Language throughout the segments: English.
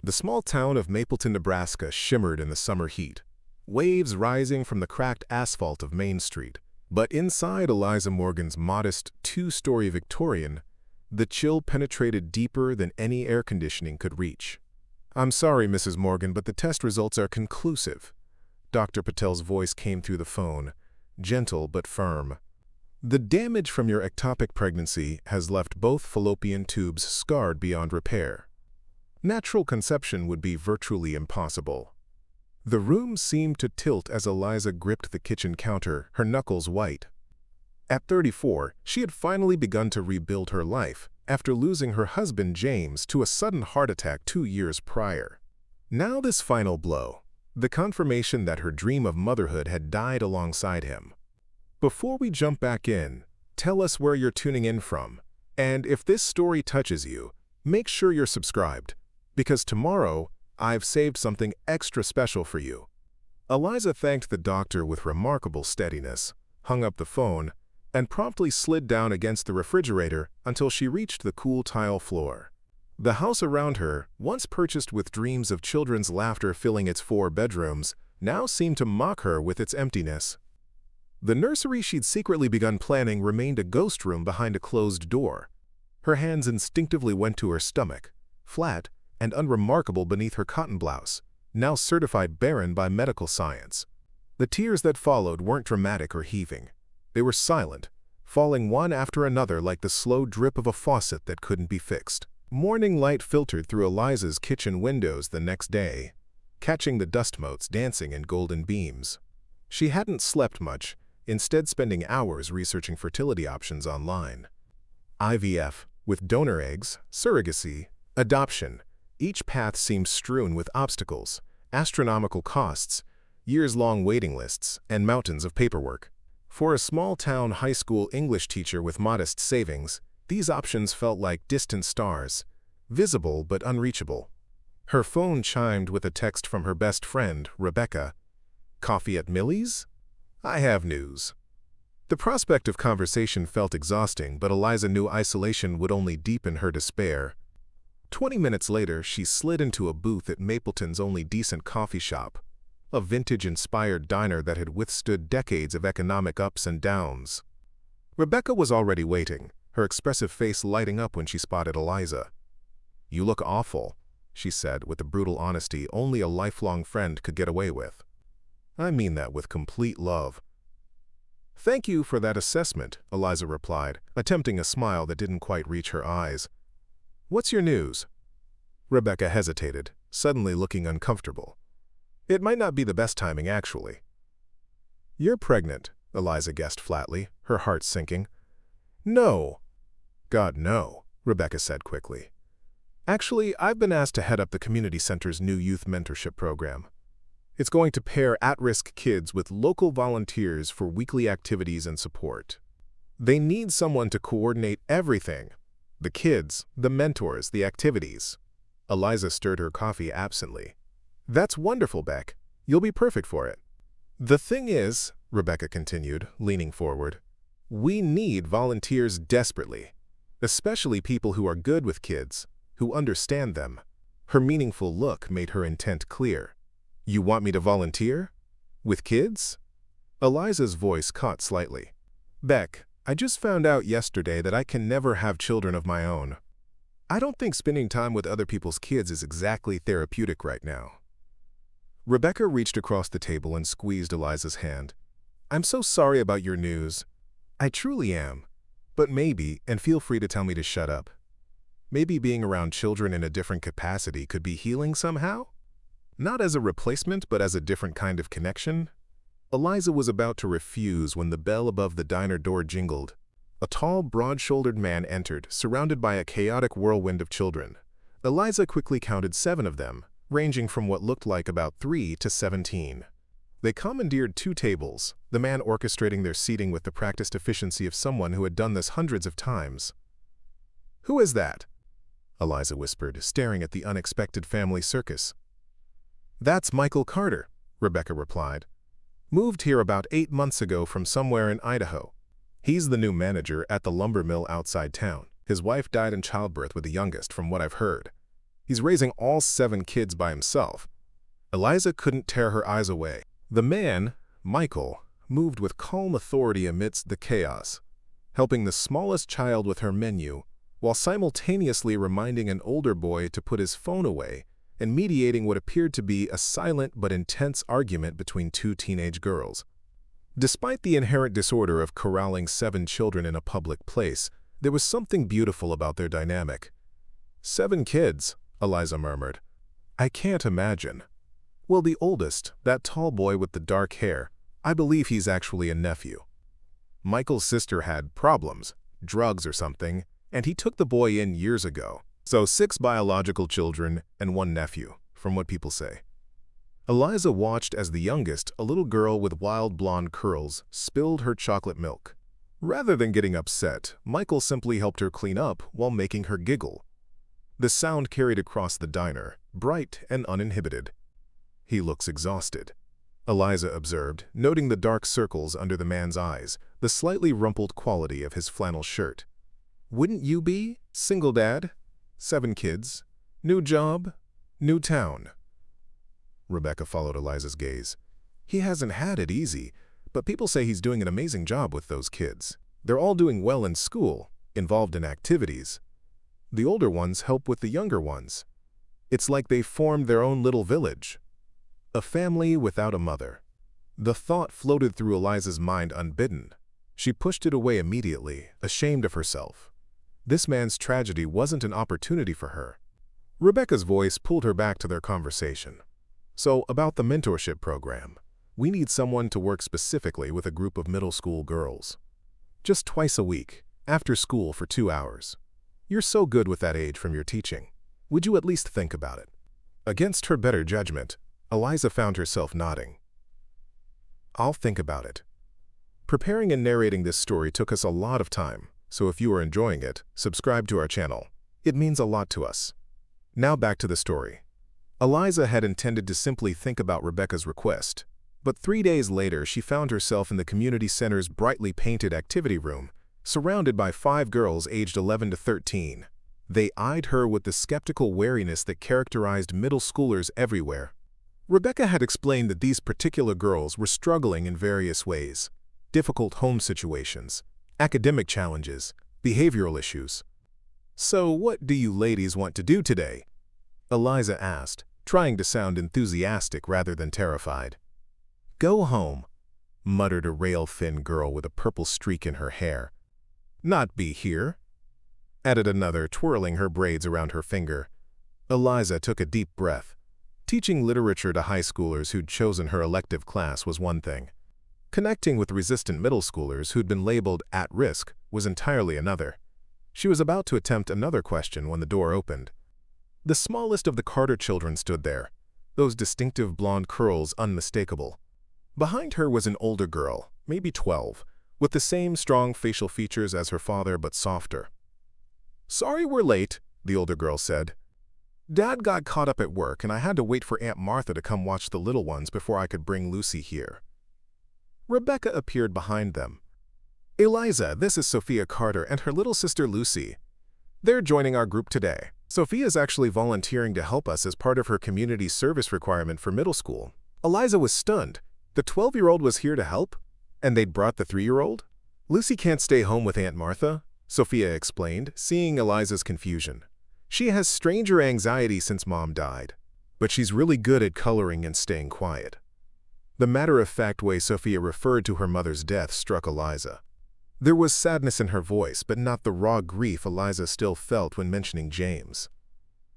The small town of Mapleton, Nebraska shimmered in the summer heat, waves rising from the cracked asphalt of Main Street. But inside Eliza Morgan's modest two-story Victorian, the chill penetrated deeper than any air conditioning could reach. "I'm sorry, Mrs. Morgan, but the test results are conclusive." Dr. Patel's voice came through the phone, gentle but firm. "The damage from your ectopic pregnancy has left both fallopian tubes scarred beyond repair. Natural conception would be virtually impossible." The room seemed to tilt as Eliza gripped the kitchen counter, her knuckles white. At 34, she had finally begun to rebuild her life after losing her husband James to a sudden heart attack 2 years prior. Now this final blow, the confirmation that her dream of motherhood had died alongside him. Before we jump back in, tell us where you're tuning in from, and if this story touches you, make sure you're subscribed, because tomorrow I've saved something extra special for you. Eliza thanked the doctor with remarkable steadiness, hung up the phone, and promptly slid down against the refrigerator until she reached the cool tile floor. The house around her, once purchased with dreams of children's laughter filling its 4 bedrooms, now seemed to mock her with its emptiness. The nursery she'd secretly begun planning remained a ghost room behind a closed door. Her hands instinctively went to her stomach, flat and unremarkable beneath her cotton blouse, now certified barren by medical science. The tears that followed weren't dramatic or heaving. They were silent, falling one after another like the slow drip of a faucet that couldn't be fixed. Morning light filtered through Eliza's kitchen windows the next day, catching the dust motes dancing in golden beams. She hadn't slept much, instead spending hours researching fertility options online. IVF, with donor eggs, surrogacy, adoption. Each path seemed strewn with obstacles, astronomical costs, years-long waiting lists, and mountains of paperwork. For a small-town high school English teacher with modest savings, these options felt like distant stars, visible but unreachable. Her phone chimed with a text from her best friend, Rebecca. "Coffee at Millie's? I have news." The prospect of conversation felt exhausting, but Eliza knew isolation would only deepen her despair. 20 minutes later, she slid into a booth at Mapleton's only decent coffee shop, a vintage-inspired diner that had withstood decades of economic ups and downs. Rebecca was already waiting, her expressive face lighting up when she spotted Eliza. "You look awful," she said with the brutal honesty only a lifelong friend could get away with. "I mean that with complete love." "Thank you for that assessment," Eliza replied, attempting a smile that didn't quite reach her eyes. "What's your news?" Rebecca hesitated, suddenly looking uncomfortable. "It might not be the best timing, actually." "You're pregnant," Eliza guessed flatly, her heart sinking. "No." "God, no," Rebecca said quickly. "Actually, I've been asked to head up the community center's new youth mentorship program. It's going to pair at-risk kids with local volunteers for weekly activities and support. They need someone to coordinate everything. The kids, the mentors, the activities." Eliza stirred her coffee absently. "That's wonderful, Beck. You'll be perfect for it." "The thing is," Rebecca continued, leaning forward, "we need volunteers desperately, especially people who are good with kids, who understand them." Her meaningful look made her intent clear. "You want me to volunteer? With kids?" Eliza's voice caught slightly. "Beck, I just found out yesterday that I can never have children of my own. I don't think spending time with other people's kids is exactly therapeutic right now." Rebecca reached across the table and squeezed Eliza's hand. "I'm so sorry about your news. I truly am. But maybe, and feel free to tell me to shut up, maybe being around children in a different capacity could be healing somehow? Not as a replacement, but as a different kind of connection?" Eliza was about to refuse when the bell above the diner door jingled. A tall, broad-shouldered man entered, surrounded by a chaotic whirlwind of children. Eliza quickly counted 7 of them, ranging from what looked like about 3 to 17. They commandeered 2 tables, the man orchestrating their seating with the practiced efficiency of someone who had done this hundreds of times. "Who is that?" Eliza whispered, staring at the unexpected family circus. "That's Michael Carter," Rebecca replied. "Moved here about 8 months ago from somewhere in Idaho. He's the new manager at the lumber mill outside town. His wife died in childbirth with the youngest, from what I've heard." He's raising all 7 kids by himself. Eliza couldn't tear her eyes away. The man, Michael, moved with calm authority amidst the chaos, helping the smallest child with her menu, while simultaneously reminding an older boy to put his phone away and mediating what appeared to be a silent but intense argument between 2 teenage girls. Despite the inherent disorder of corralling 7 children in a public place, there was something beautiful about their dynamic. 7 kids, Eliza murmured. I can't imagine. Well, the oldest, that tall boy with the dark hair, I believe he's actually a nephew. Michael's sister had problems, drugs or something, and he took the boy in years ago. So 6 biological children and 1 nephew, from what people say. Eliza watched as the youngest, a little girl with wild blonde curls, spilled her chocolate milk. Rather than getting upset, Michael simply helped her clean up while making her giggle. The sound carried across the diner, bright and uninhibited. He looks exhausted, Eliza observed, noting the dark circles under the man's eyes, the slightly rumpled quality of his flannel shirt. Wouldn't you be? Single dad? 7 kids? New job? New town? Rebecca followed Eliza's gaze. He hasn't had it easy, but people say he's doing an amazing job with those kids. They're all doing well in school, involved in activities. The older ones help with the younger ones. It's like they formed their own little village. A family without a mother. The thought floated through Eliza's mind unbidden. She pushed it away immediately, ashamed of herself. This man's tragedy wasn't an opportunity for her. Rebecca's voice pulled her back to their conversation. So, about the mentorship program. We need someone to work specifically with a group of middle school girls. Just twice a week, after school for 2 hours. You're so good with that age from your teaching. Would you at least think about it? Against her better judgment, Eliza found herself nodding. I'll think about it. Preparing and narrating this story took us a lot of time, so if you are enjoying it, subscribe to our channel. It means a lot to us. Now back to the story. Eliza had intended to simply think about Rebecca's request, but 3 days later she found herself in the community center's brightly painted activity room, surrounded by 5 girls aged 11 to 13. They eyed her with the skeptical wariness that characterized middle schoolers everywhere. Rebecca had explained that these particular girls were struggling in various ways: difficult home situations, academic challenges, behavioral issues. So what do you ladies want to do today? Eliza asked, trying to sound enthusiastic rather than terrified. Go home, muttered a rail-thin girl with a purple streak in her hair. Not be here, added another, twirling her braids around her finger. Eliza took a deep breath. Teaching literature to high schoolers who'd chosen her elective class was one thing. Connecting with resistant middle schoolers who'd been labeled at risk was entirely another. She was about to attempt another question when the door opened. The smallest of the Carter children stood there, those distinctive blonde curls unmistakable. Behind her was an older girl, maybe 12, with the same strong facial features as her father but softer. Sorry we're late, the older girl said. Dad got caught up at work and I had to wait for Aunt Martha to come watch the little ones before I could bring Lucy here. Rebecca appeared behind them. Eliza, this is Sophia Carter and her little sister Lucy. They're joining our group today. Sophia's actually volunteering to help us as part of her community service requirement for middle school. Eliza was stunned. The 12-year-old was here to help? And they'd brought the 3-year-old? Lucy can't stay home with Aunt Martha, Sophia explained, seeing Eliza's confusion. She has stranger anxiety since Mom died, but she's really good at coloring and staying quiet. The matter-of-fact way Sophia referred to her mother's death struck Eliza. There was sadness in her voice, but not the raw grief Eliza still felt when mentioning James.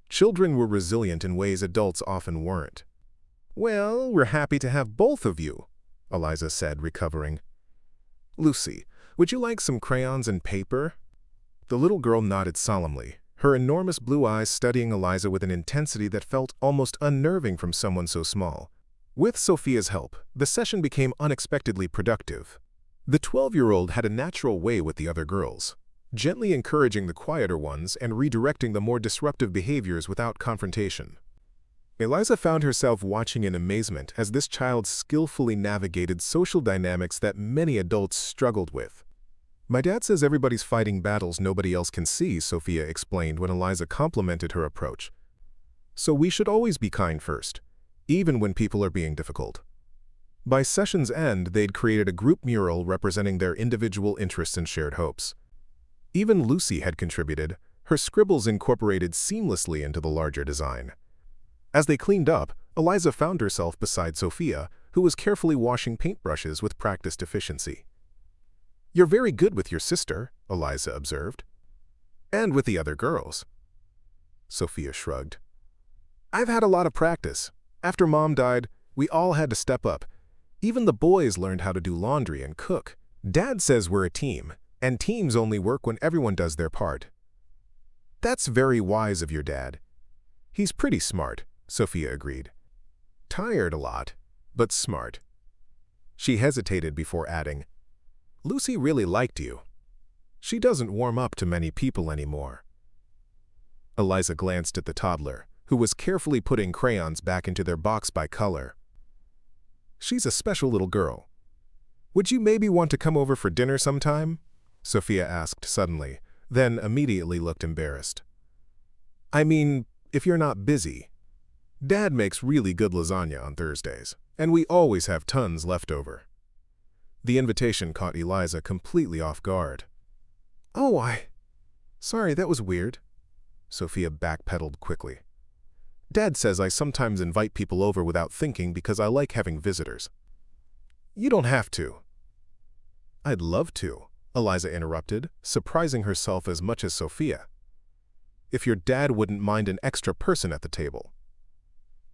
Children were resilient in ways adults often weren't. Well, we're happy to have both of you, Eliza said, recovering. Lucy, would you like some crayons and paper? The little girl nodded solemnly, her enormous blue eyes studying Eliza with an intensity that felt almost unnerving from someone so small. With Sophia's help, the session became unexpectedly productive. The 12-year-old had a natural way with the other girls, gently encouraging the quieter ones and redirecting the more disruptive behaviors without confrontation. Eliza found herself watching in amazement as this child skillfully navigated social dynamics that many adults struggled with. My dad says everybody's fighting battles nobody else can see, Sophia explained when Eliza complimented her approach. So we should always be kind first, even when people are being difficult. By session's end, they'd created a group mural representing their individual interests and shared hopes. Even Lucy had contributed, her scribbles incorporated seamlessly into the larger design. As they cleaned up, Eliza found herself beside Sophia, who was carefully washing paintbrushes with practiced efficiency. "You're very good with your sister," Eliza observed. "And with the other girls." Sophia shrugged. "I've had a lot of practice. After Mom died, we all had to step up. Even the boys learned how to do laundry and cook. Dad says we're a team, and teams only work when everyone does their part." "That's very wise of your dad. He's pretty smart," Sophia agreed. "Tired a lot, but smart." She hesitated before adding, "Lucy really liked you. She doesn't warm up to many people anymore." Eliza glanced at the toddler, who was carefully putting crayons back into their box by color. "She's a special little girl. Would you maybe want to come over for dinner sometime?" Sophia asked suddenly, then immediately looked embarrassed. "I mean, if you're not busy. Dad makes really good lasagna on Thursdays, and we always have tons left over." The invitation caught Eliza completely off guard. "Oh, sorry, that was weird." Sophia backpedaled quickly. "Dad says I sometimes invite people over without thinking because I like having visitors." "You don't have to." "I'd love to," Eliza interrupted, surprising herself as much as Sophia. "If your dad wouldn't mind an extra person at the table."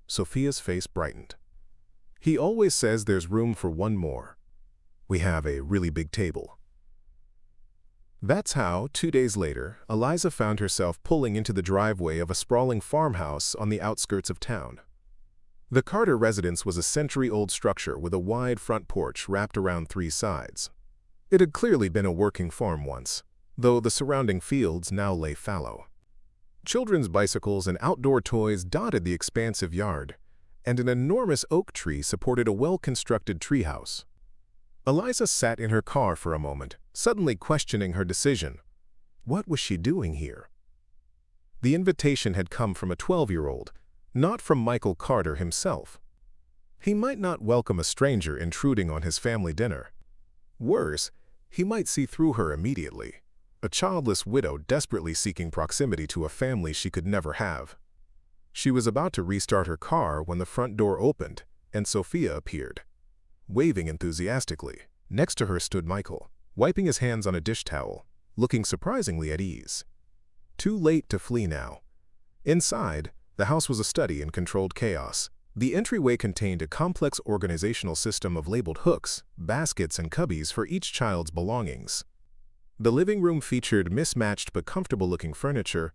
Sophia's face brightened. "He always says there's room for one more. We have a really big table." That's how, 2 days later, Eliza found herself pulling into the driveway of a sprawling farmhouse on the outskirts of town. The Carter residence was a century-old structure with a wide front porch wrapped around 3 sides. It had clearly been a working farm once, though the surrounding fields now lay fallow. Children's bicycles and outdoor toys dotted the expansive yard, and an enormous oak tree supported a well-constructed treehouse. Eliza sat in her car for a moment, suddenly questioning her decision. What was she doing here? The invitation had come from a 12-year-old, not from Michael Carter himself. He might not welcome a stranger intruding on his family dinner. Worse, he might see through her immediately, a childless widow desperately seeking proximity to a family she could never have. She was about to restart her car when the front door opened, and Sophia appeared. Waving enthusiastically, next to her stood Michael, wiping his hands on a dish towel, looking surprisingly at ease. Too late to flee now. Inside, the house was a study in controlled chaos. The entryway contained a complex organizational system of labeled hooks, baskets, and cubbies for each child's belongings. The living room featured mismatched but comfortable-looking furniture,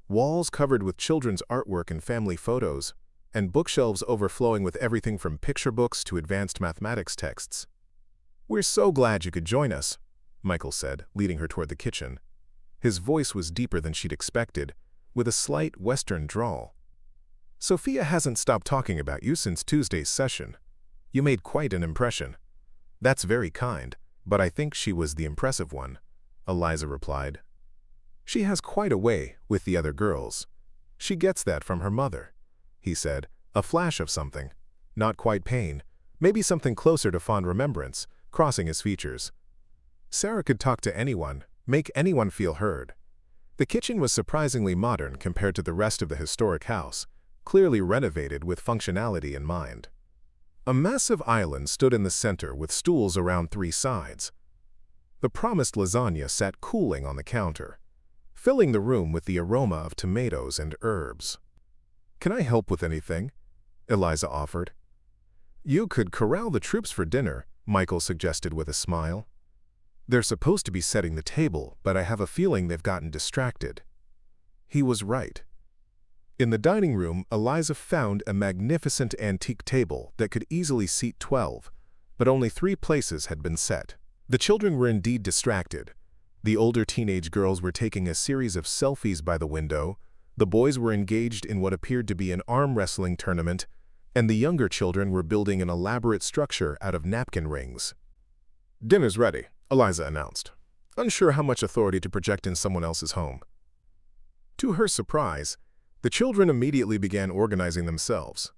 walls covered with children's artwork and family photos, and bookshelves overflowing with everything from picture books to advanced mathematics texts. "We're so glad you could join us," Michael said, leading her toward the kitchen. His voice was deeper than she'd expected, with a slight Western drawl. "Sophia hasn't stopped talking about you since Tuesday's session. You made quite an impression." "That's very kind, but I think she was the impressive one," Eliza replied. "She has quite a way with the other girls. She gets that from her mother," he said, a flash of something, not quite pain, maybe something closer to fond remembrance, crossing his features. Sarah could talk to anyone, make anyone feel heard. The kitchen was surprisingly modern compared to the rest of the historic house, clearly renovated with functionality in mind. A massive island stood in the center with stools around 3 sides. The promised lasagna sat cooling on the counter, filling the room with the aroma of tomatoes and herbs. "Can I help with anything?" Eliza offered. "You could corral the troops for dinner," Michael suggested with a smile. "They're supposed to be setting the table, but I have a feeling they've gotten distracted." He was right. In the dining room, Eliza found a magnificent antique table that could easily seat 12, but only 3 places had been set. The children were indeed distracted. The older teenage girls were taking a series of selfies by the window, the boys were engaged in what appeared to be an arm wrestling tournament, and the younger children were building an elaborate structure out of napkin rings. "Dinner's ready," Eliza announced, unsure how much authority to project in someone else's home. To her surprise, The children immediately began organizing themselves,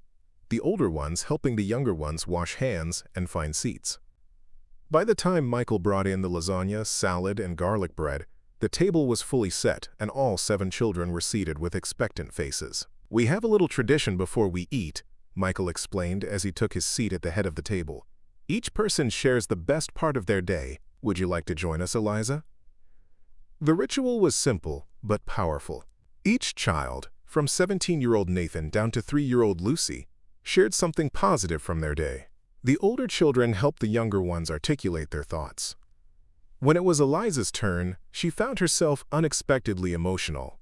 the older ones helping the younger ones wash hands and find seats. By the time Michael brought in the lasagna, salad, and garlic bread, the table was fully set and all 7 children were seated with expectant faces. "We have a little tradition before we eat," Michael explained as he took his seat at the head of the table. "Each person shares the best part of their day. Would you like to join us, Eliza?" The ritual was simple but powerful. Each child, from 17-year-old Nathan down to 3-year-old Lucy, shared something positive from their day. The older children helped the younger ones articulate their thoughts. When it was Eliza's turn, she found herself unexpectedly emotional.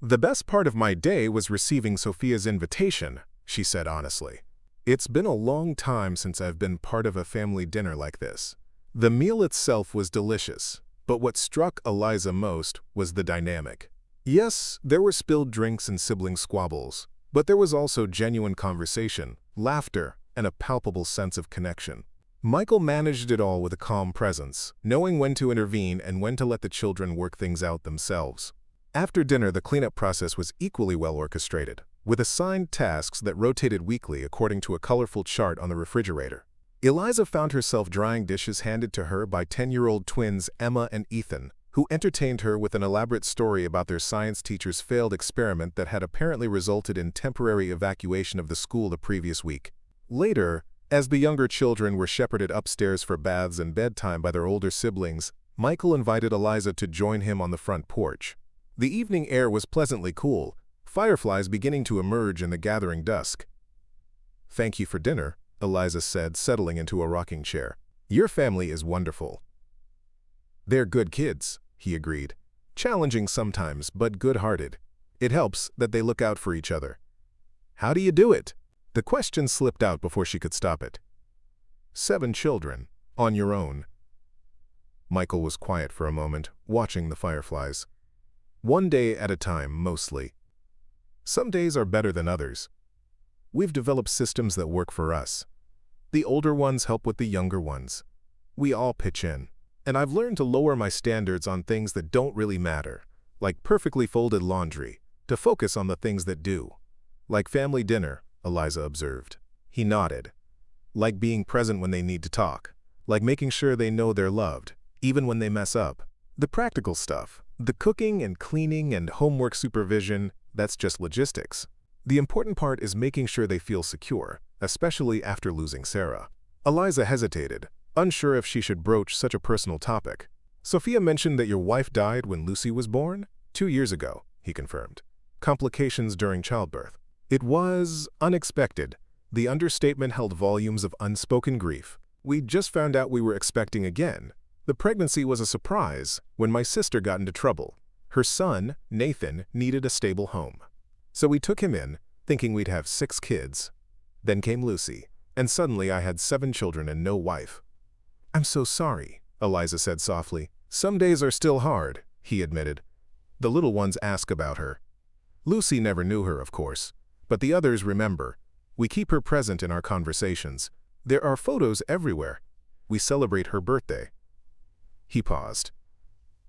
"The best part of my day was receiving Sophia's invitation," she said honestly. "It's been a long time since I've been part of a family dinner like this." The meal itself was delicious, but what struck Eliza most was the dynamic. Yes, there were spilled drinks and sibling squabbles, but there was also genuine conversation, laughter, and a palpable sense of connection. Michael managed it all with a calm presence, knowing when to intervene and when to let the children work things out themselves. After dinner, the cleanup process was equally well orchestrated, with assigned tasks that rotated weekly according to a colorful chart on the refrigerator. Eliza found herself drying dishes handed to her by 10-year-old twins Emma and Ethan, who entertained her with an elaborate story about their science teacher's failed experiment that had apparently resulted in temporary evacuation of the school the previous week. Later, as the younger children were shepherded upstairs for baths and bedtime by their older siblings, Michael invited Eliza to join him on the front porch. The evening air was pleasantly cool, fireflies beginning to emerge in the gathering dusk. "Thank you for dinner," Eliza said, settling into a rocking chair. "Your family is wonderful." "They're good kids," he agreed. "Challenging sometimes, but good-hearted. It helps that they look out for each other." "How do you do it?" The question slipped out before she could stop it. 7 children, on your own." Michael was quiet for a moment, watching the fireflies. "One day at a time, mostly. Some days are better than others. We've developed systems that work for us. The older ones help with the younger ones. We all pitch in. And I've learned to lower my standards on things that don't really matter, like perfectly folded laundry, to focus on the things that do. Like family dinner," Eliza observed. He nodded. "Like being present when they need to talk. Like making sure they know they're loved, even when they mess up. The practical stuff, the cooking and cleaning and homework supervision, that's just logistics. The important part is making sure they feel secure, especially after losing Sarah." Eliza hesitated, unsure if she should broach such a personal topic. "Sophia mentioned that your wife died when Lucy was born?" 2 years ago, he confirmed. "Complications during childbirth." It was unexpected. The understatement held volumes of unspoken grief. "We just found out we were expecting again. The pregnancy was a surprise when my sister got into trouble. Her son, Nathan, needed a stable home. So we took him in, thinking we'd have 6 kids. Then came Lucy, and suddenly I had 7 children and no wife." "I'm so sorry," Eliza said softly. "Some days are still hard," he admitted. "The little ones ask about her. Lucy never knew her, of course, but the others remember. We keep her present in our conversations. There are photos everywhere. We celebrate her birthday." He paused.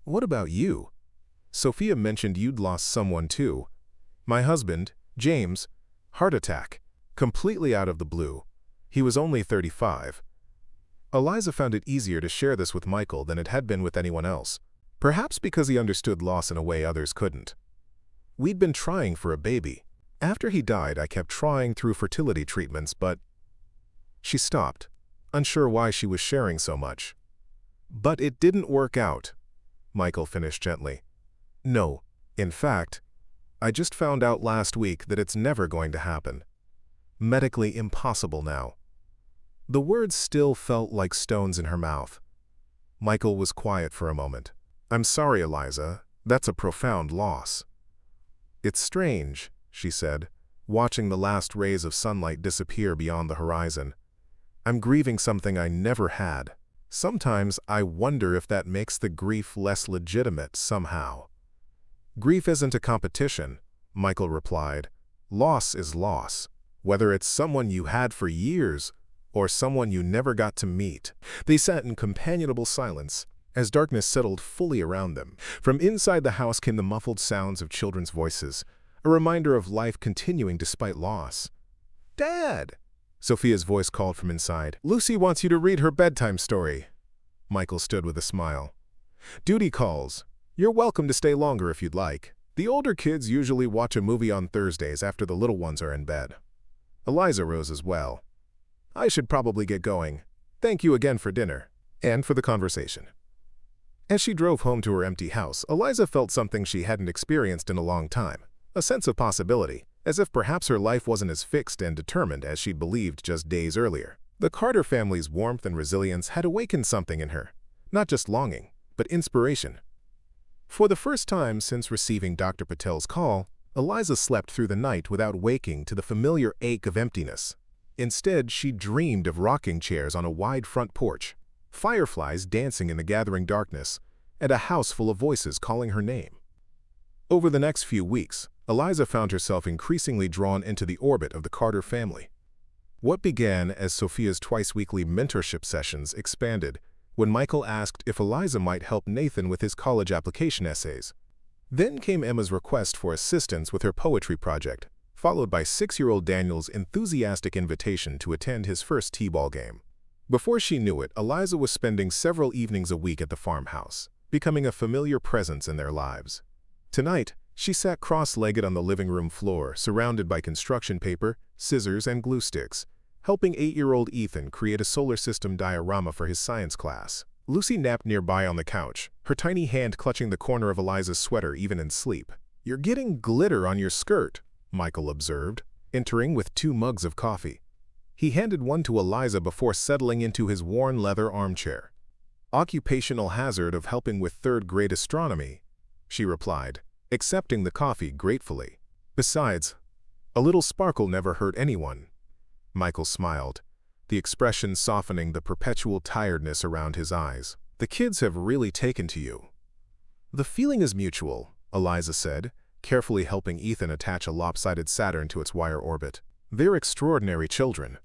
"What about you? Sophia mentioned you'd lost someone too." "My husband, James, heart attack, completely out of the blue. He was only 35. Eliza found it easier to share this with Michael than it had been with anyone else, perhaps because he understood loss in a way others couldn't. "We'd been trying for a baby. After he died, I kept trying through fertility treatments, but—" She stopped, unsure why she was sharing so much. "But it didn't work out," Michael finished gently. "No, in fact, I just found out last week that it's never going to happen. Medically impossible now." The words still felt like stones in her mouth. Michael was quiet for a moment. "I'm sorry, Eliza. That's a profound loss." "It's strange," she said, watching the last rays of sunlight disappear beyond the horizon. "I'm grieving something I never had. Sometimes I wonder if that makes the grief less legitimate somehow." "Grief isn't a competition," Michael replied. "Loss is loss, whether it's someone you had for years or someone you never got to meet." They sat in companionable silence as darkness settled fully around them. From inside the house came the muffled sounds of children's voices. a reminder of life continuing despite loss. "Dad!" Sophia's voice called from inside. "Lucy wants you to read her bedtime story." Michael stood with a smile. "Duty calls. You're welcome to stay longer if you'd like. The older kids usually watch a movie on Thursdays after the little ones are in bed." Eliza rose as well. "I should probably get going. Thank you again for dinner, and for the conversation." As she drove home to her empty house, Eliza felt something she hadn't experienced in a long time, a sense of possibility, as if perhaps her life wasn't as fixed and determined as she'd believed just days earlier. The Carter family's warmth and resilience had awakened something in her, not just longing, but inspiration. For the first time since receiving Dr. Patel's call, Eliza slept through the night without waking to the familiar ache of emptiness. Instead, she dreamed of rocking chairs on a wide front porch, fireflies dancing in the gathering darkness, and a house full of voices calling her name. Over the next few weeks, Eliza found herself increasingly drawn into the orbit of the Carter family. What began as Sophia's twice-weekly mentorship sessions expanded when Michael asked if Eliza might help Nathan with his college application essays. Then came Emma's request for assistance with her poetry project, followed by 6-year-old Daniel's enthusiastic invitation to attend his first t-ball game. Before she knew it, Eliza was spending several evenings a week at the farmhouse, becoming a familiar presence in their lives. Tonight, she sat cross-legged on the living room floor, surrounded by construction paper, scissors, and glue sticks, helping 8-year-old Ethan create a solar system diorama for his science class. Lucy napped nearby on the couch, her tiny hand clutching the corner of Eliza's sweater even in sleep. "You're getting glitter on your skirt," Michael observed, entering with 2 mugs of coffee. He handed one to Eliza before settling into his worn leather armchair. "Occupational hazard of helping with 3rd-grade astronomy," she replied, accepting the coffee gratefully. "Besides, a little sparkle never hurt anyone." Michael smiled, the expression softening the perpetual tiredness around his eyes. "The kids have really taken to you." "The feeling is mutual," Eliza said, carefully helping Ethan attach a lopsided Saturn to its wire orbit. "They're extraordinary children."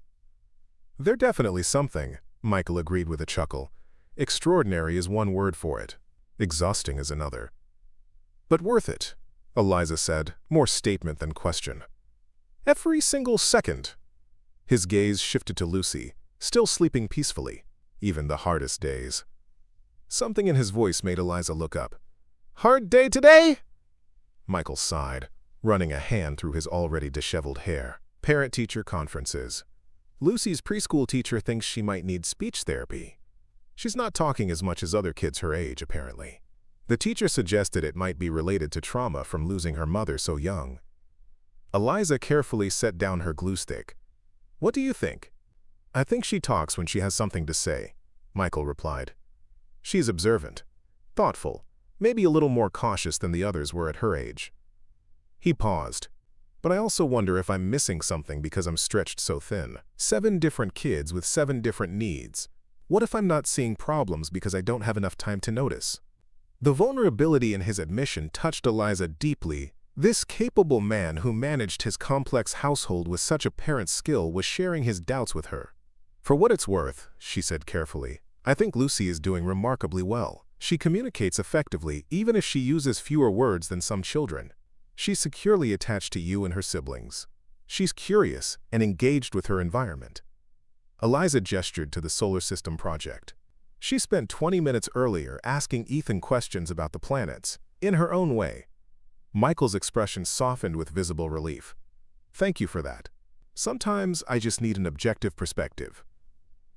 "They're definitely something," Michael agreed with a chuckle. "Extraordinary is one word for it. Exhausting is another." "But worth it," Eliza said, more statement than question. "Every single second." His gaze shifted to Lucy, still sleeping peacefully, even the hardest days. Something in his voice made Eliza look up. "Hard day today?" Michael sighed, running a hand through his already disheveled hair. "Parent-teacher conferences. Lucy's preschool teacher thinks she might need speech therapy. She's not talking as much as other kids her age, apparently. The teacher suggested it might be related to trauma from losing her mother so young." Eliza carefully set down her glue stick. "What do you think?" "I think she talks when she has something to say," Michael replied. "She's observant, thoughtful, maybe a little more cautious than the others were at her age." He paused. "But I also wonder if I'm missing something because I'm stretched so thin. 7 different kids with 7 different needs. What if I'm not seeing problems because I don't have enough time to notice?" The vulnerability in his admission touched Eliza deeply. This capable man who managed his complex household with such apparent skill was sharing his doubts with her. "For what it's worth," she said carefully, "I think Lucy is doing remarkably well. She communicates effectively, even if she uses fewer words than some children. She's securely attached to you and her siblings. She's curious and engaged with her environment." Eliza gestured to the solar system project. She spent 20 minutes earlier asking Ethan questions about the planets, in her own way. Michael's expression softened with visible relief. "Thank you for that. Sometimes I just need an objective perspective."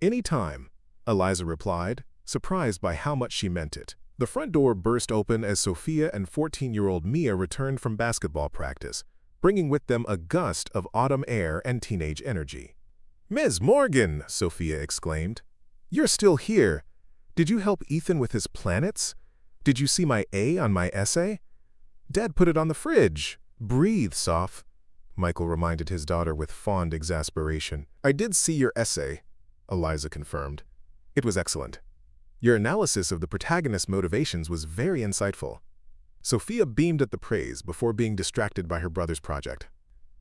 "Any time," Eliza replied, surprised by how much she meant it. The front door burst open as Sophia and 14-year-old Mia returned from basketball practice, bringing with them a gust of autumn air and teenage energy. "Ms. Morgan!" Sophia exclaimed. "You're still here. Did you help Ethan with his planets? Did you see my A on my essay? Dad put it on the fridge." "Breathe, Soph," Michael reminded his daughter with fond exasperation. "I did see your essay," Eliza confirmed. "It was excellent. Your analysis of the protagonist's motivations was very insightful." Sophia beamed at the praise before being distracted by her brother's project.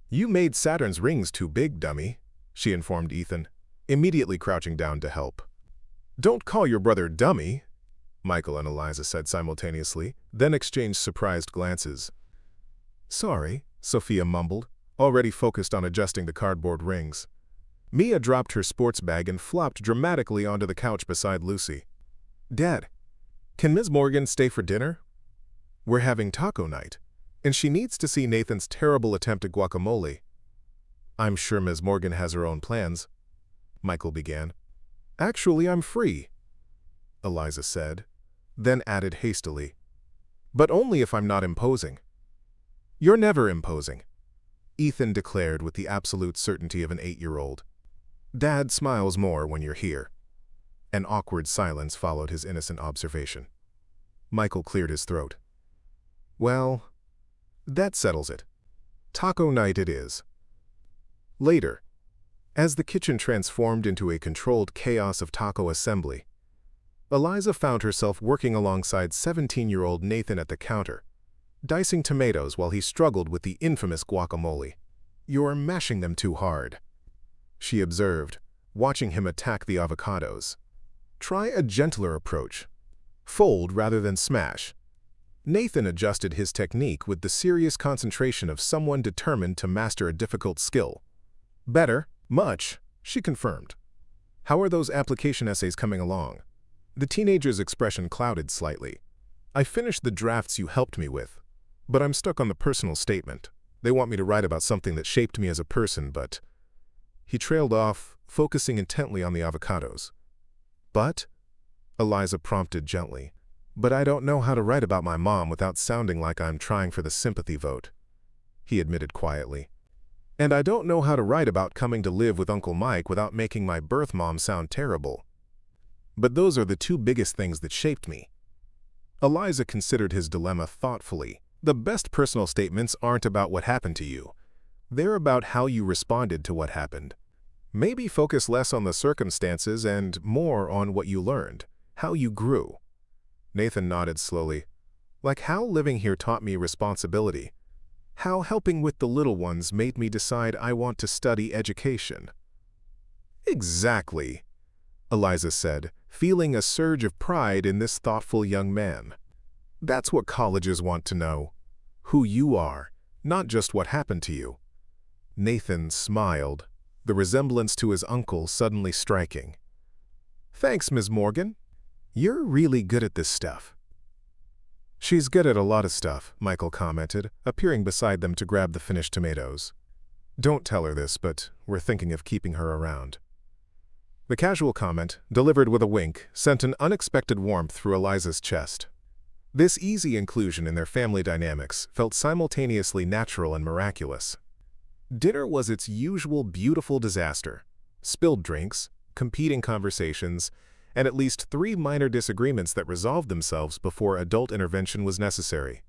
"You made Saturn's rings too big, dummy," she informed Ethan, immediately crouching down to help. "Don't call your brother dummy," Michael and Eliza said simultaneously, then exchanged surprised glances. "Sorry," Sophia mumbled, already focused on adjusting the cardboard rings. Mia dropped her sports bag and flopped dramatically onto the couch beside Lucy. "Dad, can Ms. Morgan stay for dinner? We're having taco night, and she needs to see Nathan's terrible attempt at guacamole." "I'm sure Ms. Morgan has her own plans," Michael began. "Actually, I'm free," Eliza said, then added hastily. "But only if I'm not imposing." "You're never imposing," Ethan declared with the absolute certainty of an 8-year-old. "Dad smiles more when you're here." An awkward silence followed his innocent observation. Michael cleared his throat. "Well, that settles it. Taco night it is." Later, as the kitchen transformed into a controlled chaos of taco assembly, Eliza found herself working alongside 17-year-old Nathan at the counter, dicing tomatoes while he struggled with the infamous guacamole. "You're mashing them too hard," she observed, watching him attack the avocados. "Try a gentler approach. Fold rather than smash." Nathan adjusted his technique with the serious concentration of someone determined to master a difficult skill. "Better, much," she confirmed. "How are those application essays coming along?" The teenager's expression clouded slightly. "I finished the drafts you helped me with, but I'm stuck on the personal statement. They want me to write about something that shaped me as a person, but—" He trailed off, focusing intently on the avocados. "But?" Eliza prompted gently. "But I don't know how to write about my mom without sounding like I'm trying for the sympathy vote," he admitted quietly. "And I don't know how to write about coming to live with Uncle Mike without making my birth mom sound terrible. But those are the two biggest things that shaped me." Eliza considered his dilemma thoughtfully. "The best personal statements aren't about what happened to you. They're about how you responded to what happened. Maybe focus less on the circumstances and more on what you learned, how you grew." Nathan nodded slowly. "Like how living here taught me responsibility. How helping with the little ones made me decide I want to study education." "Exactly," Eliza said, feeling a surge of pride in this thoughtful young man. "That's what colleges want to know. Who you are, not just what happened to you." Nathan smiled, the resemblance to his uncle suddenly striking. "Thanks, Ms. Morgan. You're really good at this stuff." "She's good at a lot of stuff," Michael commented, appearing beside them to grab the finished tomatoes. "Don't tell her this, but we're thinking of keeping her around." The casual comment, delivered with a wink, sent an unexpected warmth through Eliza's chest. This easy inclusion in their family dynamics felt simultaneously natural and miraculous. Dinner was its usual beautiful disaster. Spilled drinks, competing conversations, and at least 3 minor disagreements that resolved themselves before adult intervention was necessary.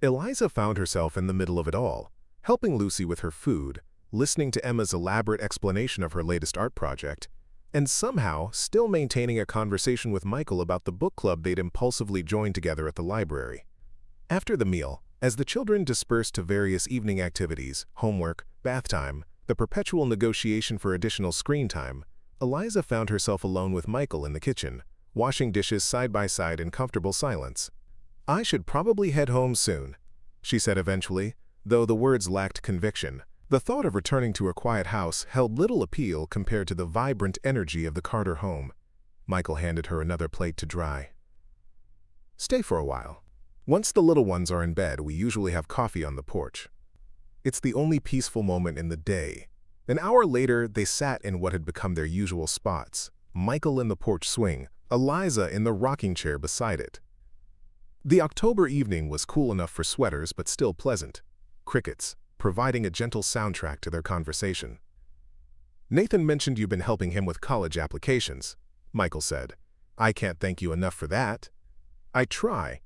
Eliza found herself in the middle of it all, helping Lucy with her food, listening to Emma's elaborate explanation of her latest art project, and somehow still maintaining a conversation with Michael about the book club they'd impulsively joined together at the library. After the meal, as the children dispersed to various evening activities, homework, bath time, the perpetual negotiation for additional screen time, Eliza found herself alone with Michael in the kitchen, washing dishes side by side in comfortable silence. "I should probably head home soon," she said eventually, though the words lacked conviction. The thought of returning to her quiet house held little appeal compared to the vibrant energy of the Carter home. Michael handed her another plate to dry. "Stay for a while. Once the little ones are in bed, we usually have coffee on the porch. It's the only peaceful moment in the day." An hour later, they sat in what had become their usual spots, Michael in the porch swing, Eliza in the rocking chair beside it. The October evening was cool enough for sweaters but still pleasant. Crickets, providing a gentle soundtrack to their conversation. "Nathan mentioned you've been helping him with college applications," Michael said. "I can't thank you enough for that. I try.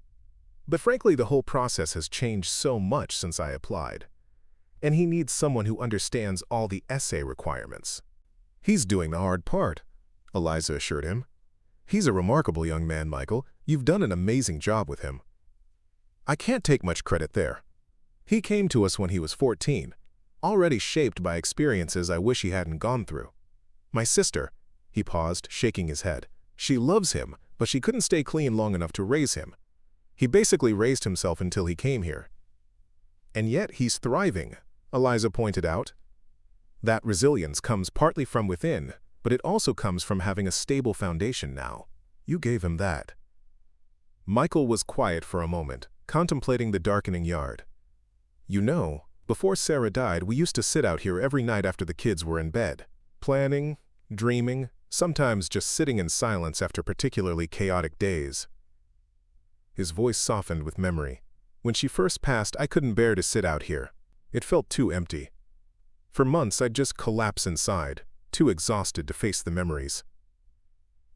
But frankly, the whole process has changed so much since I applied. And he needs someone who understands all the essay requirements." "He's doing the hard part," Eliza assured him. "He's a remarkable young man, Michael. You've done an amazing job with him." "I can't take much credit there. He came to us when he was 14, already shaped by experiences I wish he hadn't gone through. My sister," he paused, shaking his head, "she loves him, but she couldn't stay clean long enough to raise him. He basically raised himself until he came here." And yet he's thriving, Eliza pointed out. That resilience comes partly from within, but it also comes from having a stable foundation now. You gave him that. Michael was quiet for a moment, contemplating the darkening yard. You know, before Sarah died, we used to sit out here every night after the kids were in bed, planning, dreaming, sometimes just sitting in silence after particularly chaotic days. His voice softened with memory. When she first passed, I couldn't bear to sit out here. It felt too empty. For months, I'd just collapse inside, too exhausted to face the memories.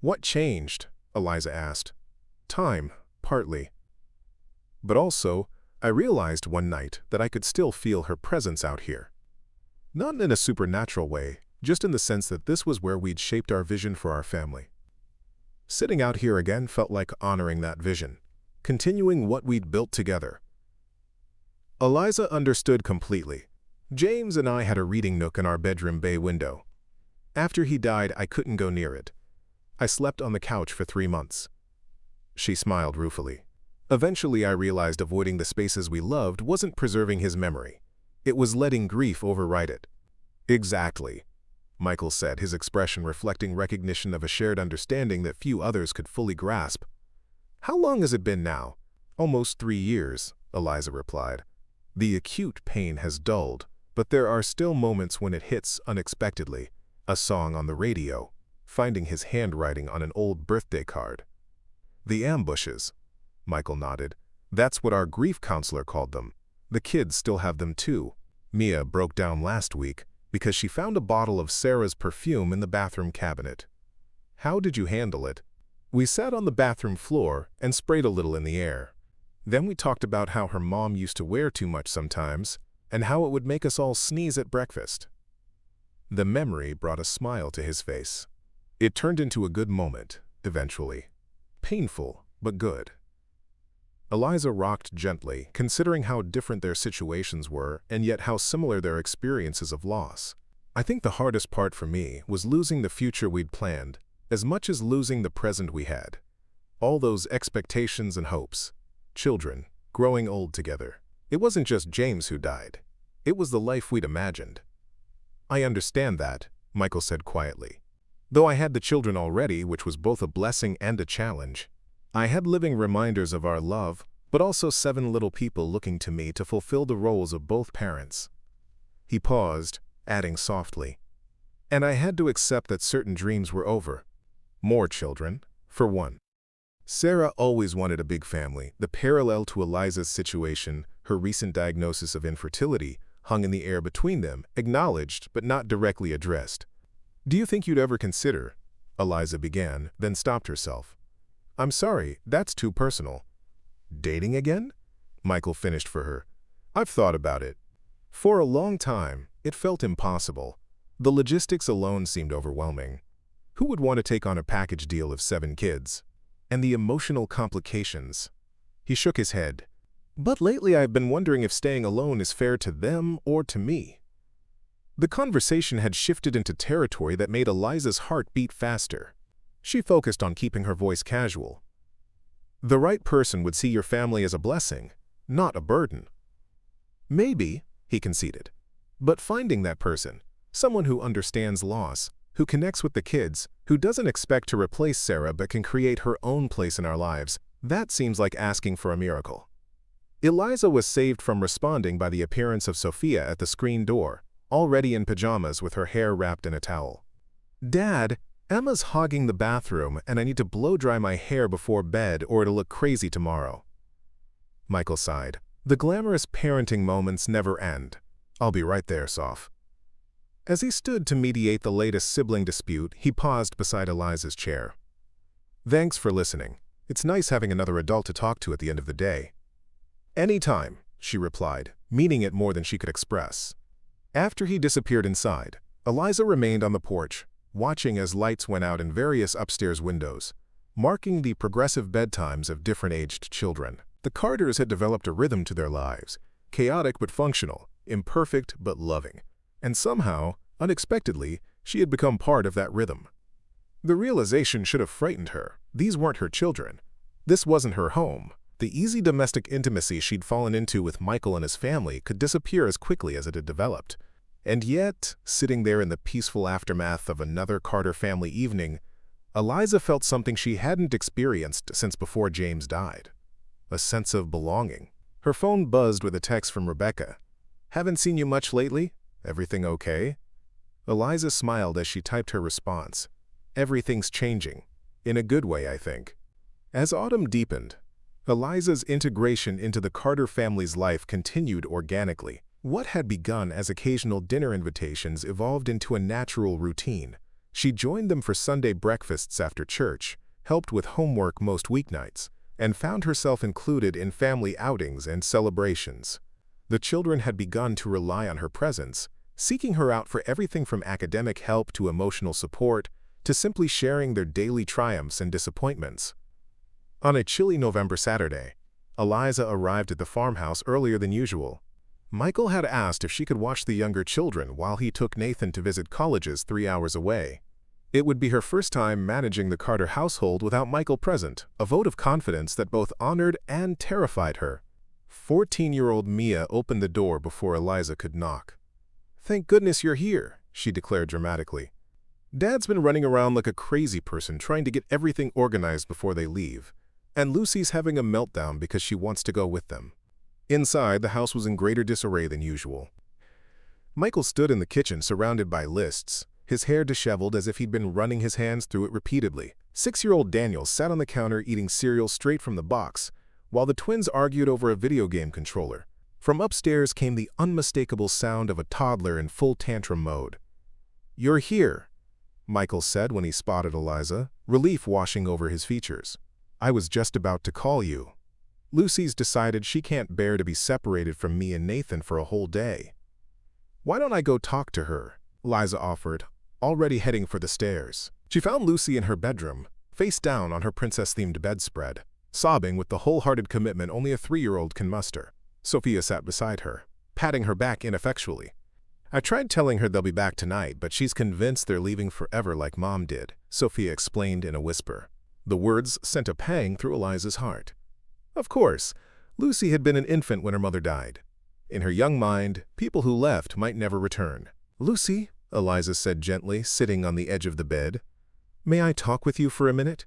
What changed? Eliza asked. Time, partly. But also, I realized one night that I could still feel her presence out here. Not in a supernatural way, just in the sense that this was where we'd shaped our vision for our family. Sitting out here again felt like honoring that vision, continuing what we'd built together. Eliza understood completely. James and I had a reading nook in our bedroom bay window. After he died, I couldn't go near it. I slept on the couch for 3 months. She smiled ruefully. Eventually, I realized avoiding the spaces we loved wasn't preserving his memory. It was letting grief override it. Exactly, Michael said, his expression reflecting recognition of a shared understanding that few others could fully grasp. How long has it been now? Almost 3 years, Eliza replied. The acute pain has dulled, but there are still moments when it hits unexpectedly. A song on the radio, finding his handwriting on an old birthday card. The ambushes, Michael nodded. That's what our grief counselor called them. The kids still have them too. Mia broke down last week because she found a bottle of Sarah's perfume in the bathroom cabinet. How did you handle it? We sat on the bathroom floor and sprayed a little in the air. Then we talked about how her mom used to wear too much sometimes, and how it would make us all sneeze at breakfast. The memory brought a smile to his face. It turned into a good moment, eventually. Painful, but good. Eliza rocked gently, considering how different their situations were and yet how similar their experiences of loss. I think the hardest part for me was losing the future we'd planned, as much as losing the present we had. All those expectations and hopes. Children, growing old together. It wasn't just James who died. It was the life we'd imagined. I understand that, Michael said quietly. Though I had the children already, which was both a blessing and a challenge, I had living reminders of our love, but also 7 little people looking to me to fulfill the roles of both parents. He paused, adding softly, and I had to accept that certain dreams were over. More children, for one. Sarah always wanted a big family. The parallel to Eliza's situation, her recent diagnosis of infertility, hung in the air between them, acknowledged but not directly addressed. Do you think you'd ever consider? Eliza began, then stopped herself. I'm sorry, that's too personal. Dating again? Michael finished for her. I've thought about it. For a long time, it felt impossible. The logistics alone seemed overwhelming. Who would want to take on a package deal of 7 kids? And the emotional complications. He shook his head. But lately I've been wondering if staying alone is fair to them or to me. The conversation had shifted into territory that made Eliza's heart beat faster. She focused on keeping her voice casual. The right person would see your family as a blessing, not a burden. Maybe, he conceded. But finding that person, someone who understands loss, who connects with the kids, who doesn't expect to replace Sarah but can create her own place in our lives, that seems like asking for a miracle. Eliza was saved from responding by the appearance of Sophia at the screen door, already in pajamas with her hair wrapped in a towel. Dad, Emma's hogging the bathroom and I need to blow dry my hair before bed or it'll look crazy tomorrow. Michael sighed. The glamorous parenting moments never end. I'll be right there, Soph. As he stood to mediate the latest sibling dispute, he paused beside Eliza's chair. Thanks for listening. It's nice having another adult to talk to at the end of the day. Anytime, she replied, meaning it more than she could express. After he disappeared inside, Eliza remained on the porch, watching as lights went out in various upstairs windows, marking the progressive bedtimes of different-aged children. The Carters had developed a rhythm to their lives, chaotic but functional, imperfect but loving. And somehow, unexpectedly, she had become part of that rhythm. The realization should have frightened her. These weren't her children. This wasn't her home. The easy domestic intimacy she'd fallen into with Michael and his family could disappear as quickly as it had developed. And yet, sitting there in the peaceful aftermath of another Carter family evening, Eliza felt something she hadn't experienced since before James died. A sense of belonging. Her phone buzzed with a text from Rebecca. "Haven't seen you much lately? Everything okay?" Eliza smiled as she typed her response. "Everything's changing. In a good way, I think." As autumn deepened, Eliza's integration into the Carter family's life continued organically. What had begun as occasional dinner invitations evolved into a natural routine. She joined them for Sunday breakfasts after church, helped with homework most weeknights, and found herself included in family outings and celebrations. The children had begun to rely on her presence, seeking her out for everything from academic help to emotional support, to simply sharing their daily triumphs and disappointments. On a chilly November Saturday, Eliza arrived at the farmhouse earlier than usual. Michael had asked if she could watch the younger children while he took Nathan to visit colleges 3 hours away. It would be her first time managing the Carter household without Michael present, a vote of confidence that both honored and terrified her. 14-year-old Mia opened the door before Eliza could knock. "Thank goodness you're here," she declared dramatically. "Dad's been running around like a crazy person trying to get everything organized before they leave, and Lucy's having a meltdown because she wants to go with them." Inside, the house was in greater disarray than usual. Michael stood in the kitchen surrounded by lists, his hair disheveled as if he'd been running his hands through it repeatedly. 6-year-old Daniel sat on the counter eating cereal straight from the box, while the twins argued over a video game controller. From upstairs came the unmistakable sound of a toddler in full tantrum mode. "You're here," Michael said when he spotted Eliza, relief washing over his features. "I was just about to call you. Lucy's decided she can't bear to be separated from me and Nathan for a whole day." "Why don't I go talk to her?" Eliza offered, already heading for the stairs. She found Lucy in her bedroom, face down on her princess-themed bedspread, sobbing with the wholehearted commitment only a 3-year-old can muster. Sophia sat beside her, patting her back ineffectually. "I tried telling her they'll be back tonight, but she's convinced they're leaving forever like Mom did," Sophia explained in a whisper. The words sent a pang through Eliza's heart. Of course, Lucy had been an infant when her mother died. In her young mind, people who left might never return. "Lucy," Eliza said gently, sitting on the edge of the bed, "may I talk with you for a minute?"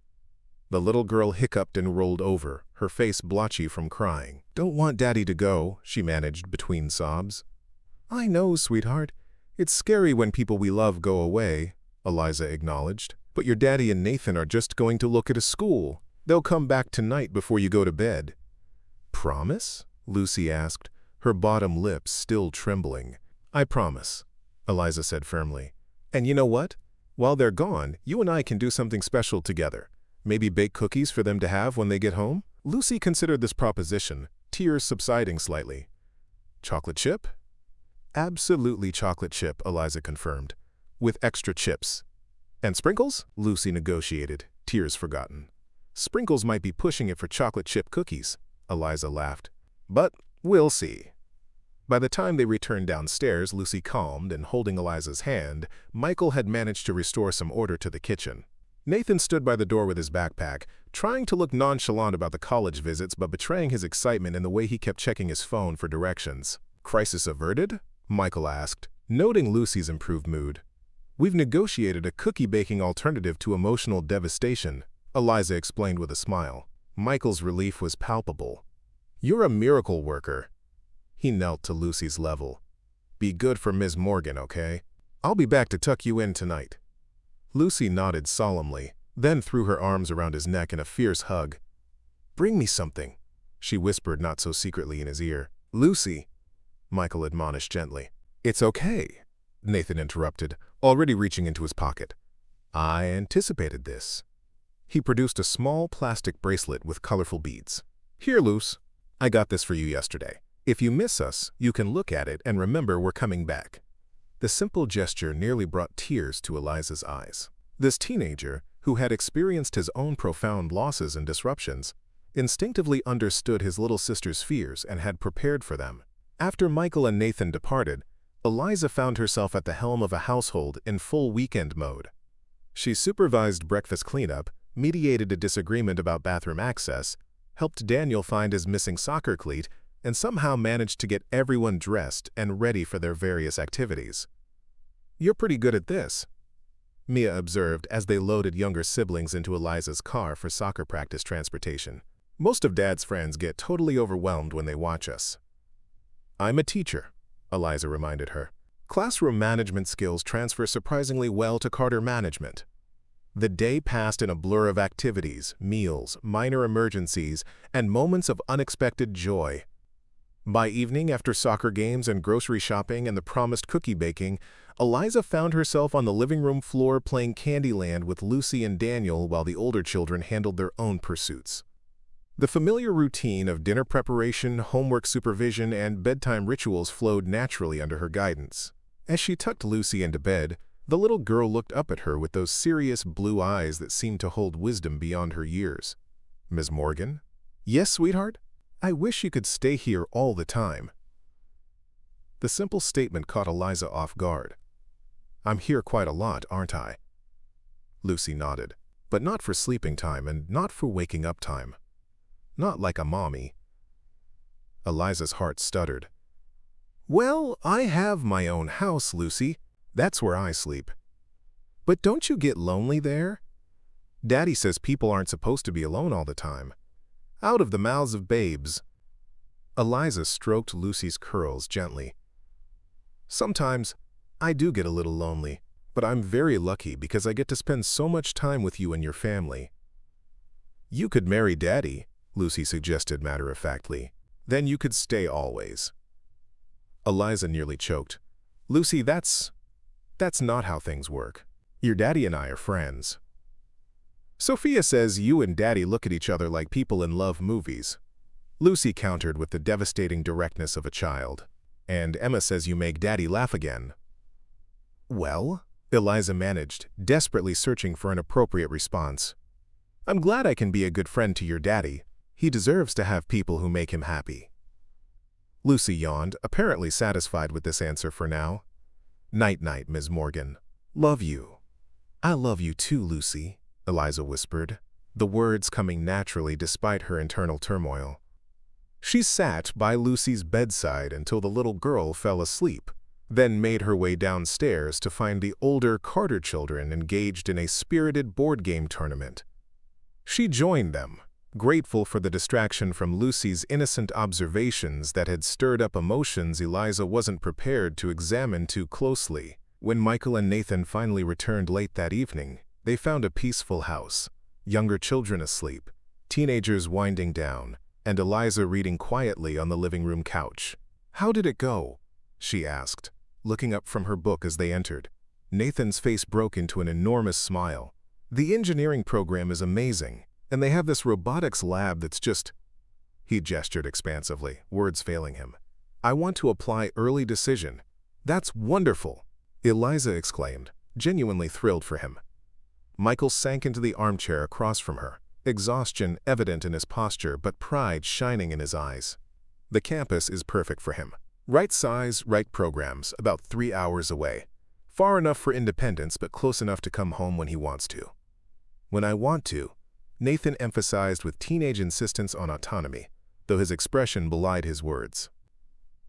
The little girl hiccuped and rolled over, her face blotchy from crying. "Don't want Daddy to go," she managed between sobs. "I know, sweetheart. It's scary when people we love go away," Eliza acknowledged. "But your daddy and Nathan are just going to look at a school. They'll come back tonight before you go to bed." "Promise?" Lucy asked, her bottom lip still trembling. "I promise," Eliza said firmly. "And you know what? While they're gone, you and I can do something special together. Maybe bake cookies for them to have when they get home?" Lucy considered this proposition, tears subsiding slightly. "Chocolate chip?" "Absolutely chocolate chip," Eliza confirmed. "With extra chips." "And sprinkles?" Lucy negotiated, tears forgotten. "Sprinkles might be pushing it for chocolate chip cookies," Eliza laughed. "But we'll see." By the time they returned downstairs, Lucy calmed, and holding Eliza's hand, Michael had managed to restore some order to the kitchen. Nathan stood by the door with his backpack, trying to look nonchalant about the college visits but betraying his excitement in the way he kept checking his phone for directions. "Crisis averted?" Michael asked, noting Lucy's improved mood. "We've negotiated a cookie-baking alternative to emotional devastation," Eliza explained with a smile. Michael's relief was palpable. "You're a miracle worker." He knelt to Lucy's level. "Be good for Ms. Morgan, okay? I'll be back to tuck you in tonight." Lucy nodded solemnly, then threw her arms around his neck in a fierce hug. "Bring me something," she whispered not so secretly in his ear. "Lucy," Michael admonished gently. "It's okay," Nathan interrupted, already reaching into his pocket. "I anticipated this." He produced a small plastic bracelet with colorful beads. "Here, Luce. I got this for you yesterday. If you miss us, you can look at it and remember we're coming back." The simple gesture nearly brought tears to Eliza's eyes. This teenager, who had experienced his own profound losses and disruptions, instinctively understood his little sister's fears and had prepared for them. After Michael and Nathan departed, Eliza found herself at the helm of a household in full weekend mode. She supervised breakfast cleanup, mediated a disagreement about bathroom access, helped Daniel find his missing soccer cleat, and somehow managed to get everyone dressed and ready for their various activities. "You're pretty good at this," Mia observed as they loaded younger siblings into Eliza's car for soccer practice transportation. "Most of Dad's friends get totally overwhelmed when they watch us." "I'm a teacher," Eliza reminded her. "Classroom management skills transfer surprisingly well to Carter management." The day passed in a blur of activities, meals, minor emergencies, and moments of unexpected joy. By evening, after soccer games and grocery shopping and the promised cookie baking, Eliza found herself on the living room floor playing Candyland with Lucy and Daniel while the older children handled their own pursuits. The familiar routine of dinner preparation, homework supervision, and bedtime rituals flowed naturally under her guidance. As she tucked Lucy into bed, the little girl looked up at her with those serious blue eyes that seemed to hold wisdom beyond her years. "Ms. Morgan?" "Yes, sweetheart? I wish you could stay here all the time." The simple statement caught Eliza off guard. "I'm here quite a lot, aren't I?" Lucy nodded. "But not for sleeping time and not for waking up time. Not like a mommy." Eliza's heart stuttered. "Well, I have my own house, Lucy. That's where I sleep." "But don't you get lonely there? Daddy says people aren't supposed to be alone all the time. Out of the mouths of babes." Eliza stroked Lucy's curls gently. "Sometimes I do get a little lonely, but I'm very lucky because I get to spend so much time with you and your family." "You could marry Daddy," Lucy suggested matter-of-factly. "Then you could stay always." Eliza nearly choked. "Lucy, that's not how things work. Your daddy and I are friends." "Sophia says you and Daddy look at each other like people in love movies," Lucy countered with the devastating directness of a child. "And Emma says you make Daddy laugh again." "Well," Eliza managed, desperately searching for an appropriate response. "I'm glad I can be a good friend to your daddy. He deserves to have people who make him happy." Lucy yawned, apparently satisfied with this answer for now. "Night-night, Ms. Morgan. Love you." "I love you too, Lucy," Eliza whispered, the words coming naturally despite her internal turmoil. She sat by Lucy's bedside until the little girl fell asleep, then made her way downstairs to find the older Carter children engaged in a spirited board game tournament. She joined them, grateful for the distraction from Lucy's innocent observations that had stirred up emotions Eliza wasn't prepared to examine too closely. When Michael and Nathan finally returned late that evening, they found a peaceful house, younger children asleep, teenagers winding down, and Eliza reading quietly on the living room couch. "How did it go?" she asked, looking up from her book as they entered. Nathan's face broke into an enormous smile. "The engineering program is amazing, and they have this robotics lab that's just—" He gestured expansively, words failing him. "I want to apply early decision." "That's wonderful!" Eliza exclaimed, genuinely thrilled for him. Michael sank into the armchair across from her, exhaustion evident in his posture but pride shining in his eyes. "The campus is perfect for him. Right size, right programs, about 3 hours away. Far enough for independence but close enough to come home when he wants to." "When I want to," Nathan emphasized with teenage insistence on autonomy, though his expression belied his words.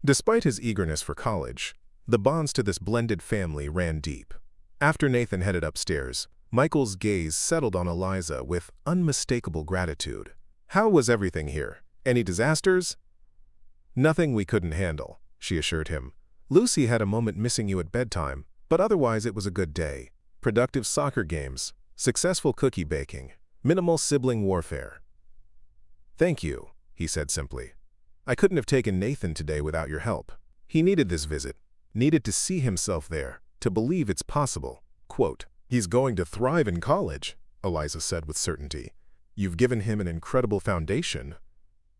Despite his eagerness for college, the bonds to this blended family ran deep. After Nathan headed upstairs, Michael's gaze settled on Eliza with unmistakable gratitude. "How was everything here? Any disasters?" "Nothing we couldn't handle," she assured him. "Lucy had a moment missing you at bedtime, but otherwise it was a good day. Productive soccer games, successful cookie baking, minimal sibling warfare." "Thank you," he said simply. "I couldn't have taken Nathan today without your help. He needed this visit, needed to see himself there, to believe it's possible." Quote, "He's going to thrive in college," Eliza said with certainty. "You've given him an incredible foundation."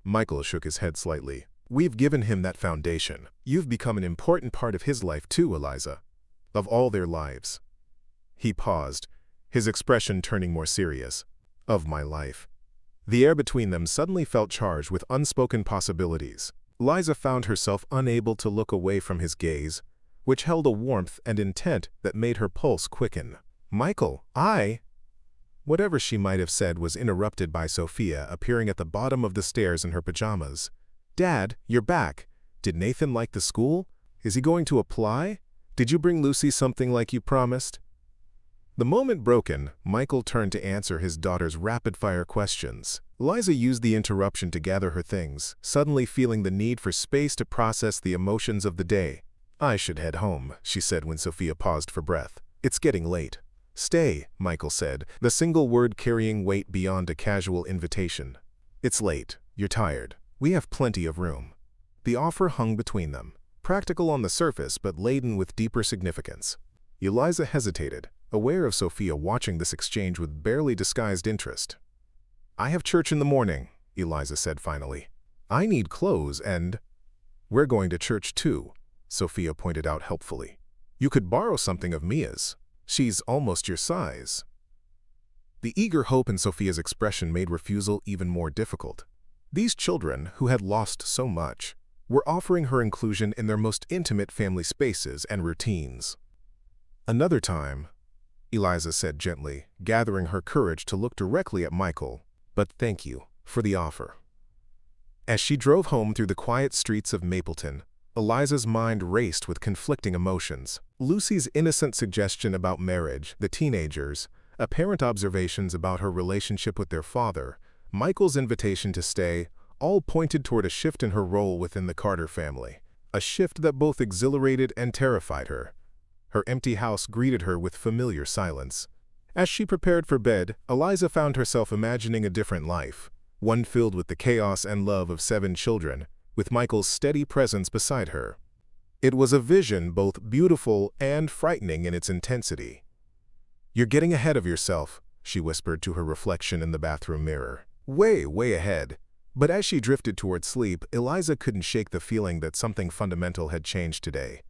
Michael shook his head slightly. "We've given him that foundation. You've become an important part of his life too, Eliza. Of all their lives." He paused, his expression turning more serious. "Of my life." The air between them suddenly felt charged with unspoken possibilities. Eliza found herself unable to look away from his gaze, which held a warmth and intent that made her pulse quicken. "Michael, Whatever she might have said was interrupted by Sophia appearing at the bottom of the stairs in her pajamas. "Dad, you're back. Did Nathan like the school? Is he going to apply? Did you bring Lucy something like you promised?" The moment broken, Michael turned to answer his daughter's rapid-fire questions. Eliza used the interruption to gather her things, suddenly feeling the need for space to process the emotions of the day. "I should head home," she said when Sophia paused for breath. "It's getting late." "Stay," Michael said, the single word carrying weight beyond a casual invitation. "It's late. You're tired. We have plenty of room." The offer hung between them, practical on the surface but laden with deeper significance. Eliza hesitated, aware of Sophia watching this exchange with barely disguised interest. "I have church in the morning," Eliza said finally. "I need clothes and—" "We're going to church too," Sophia pointed out helpfully. "You could borrow something of Mia's. She's almost your size." The eager hope in Sophia's expression made refusal even more difficult. These children, who had lost so much, were offering her inclusion in their most intimate family spaces and routines. "Another time," Eliza said gently, gathering her courage to look directly at Michael, "but thank you for the offer." As she drove home through the quiet streets of Mapleton, Eliza's mind raced with conflicting emotions. Lucy's innocent suggestion about marriage, the teenagers, apparent observations about her relationship with their father, Michael's invitation to stay, all pointed toward a shift in her role within the Carter family, a shift that both exhilarated and terrified her. Her empty house greeted her with familiar silence. As she prepared for bed, Eliza found herself imagining a different life, one filled with the chaos and love of 7 children, with Michael's steady presence beside her. It was a vision both beautiful and frightening in its intensity. "You're getting ahead of yourself," she whispered to her reflection in the bathroom mirror. Way, way ahead. But as she drifted toward sleep, Eliza couldn't shake the feeling that something fundamental had changed today.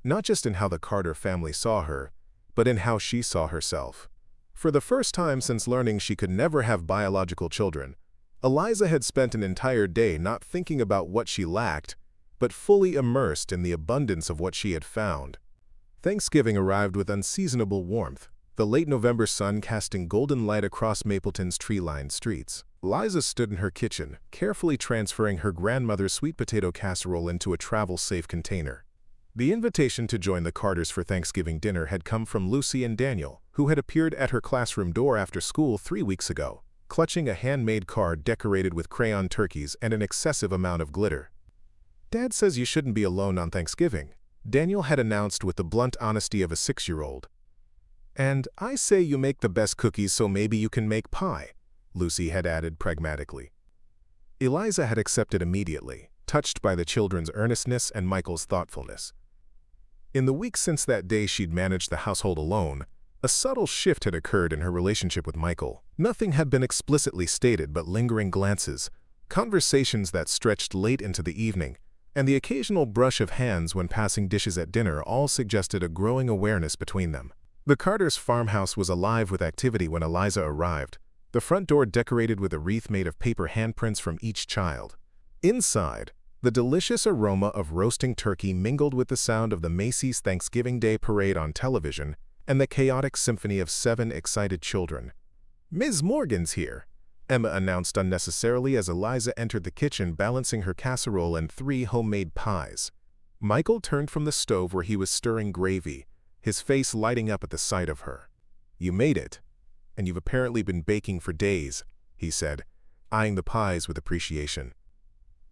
Not just in how the Carter family saw her, but in how she saw herself. For the first time since learning she could never have biological children, Eliza had spent an entire day not thinking about what she lacked, but fully immersed in the abundance of what she had found. Thanksgiving arrived with unseasonable warmth, the late November sun casting golden light across Mapleton's tree-lined streets. Eliza stood in her kitchen, carefully transferring her grandmother's sweet potato casserole into a travel-safe container. The invitation to join the Carters for Thanksgiving dinner had come from Lucy and Daniel, who had appeared at her classroom door after school 3 weeks ago, clutching a handmade card decorated with crayon turkeys and an excessive amount of glitter. "Dad says you shouldn't be alone on Thanksgiving," Daniel had announced with the blunt honesty of a 6-year-old. "And I say you make the best cookies so maybe you can make pie," Lucy had added pragmatically. Eliza had accepted immediately, touched by the children's earnestness and Michael's thoughtfulness. In the weeks since that day she'd managed the household alone, a subtle shift had occurred in her relationship with Michael. Nothing had been explicitly stated but lingering glances, conversations that stretched late into the evening, and the occasional brush of hands when passing dishes at dinner all suggested a growing awareness between them. The Carters' farmhouse was alive with activity when Eliza arrived, the front door decorated with a wreath made of paper handprints from each child. Inside, the delicious aroma of roasting turkey mingled with the sound of the Macy's Thanksgiving Day Parade on television and the chaotic symphony of 7 excited children. "Ms. Morgan's here," Emma announced unnecessarily as Eliza entered the kitchen balancing her casserole and 3 homemade pies. Michael turned from the stove where he was stirring gravy, his face lighting up at the sight of her. "You made it, and you've apparently been baking for days," he said, eyeing the pies with appreciation.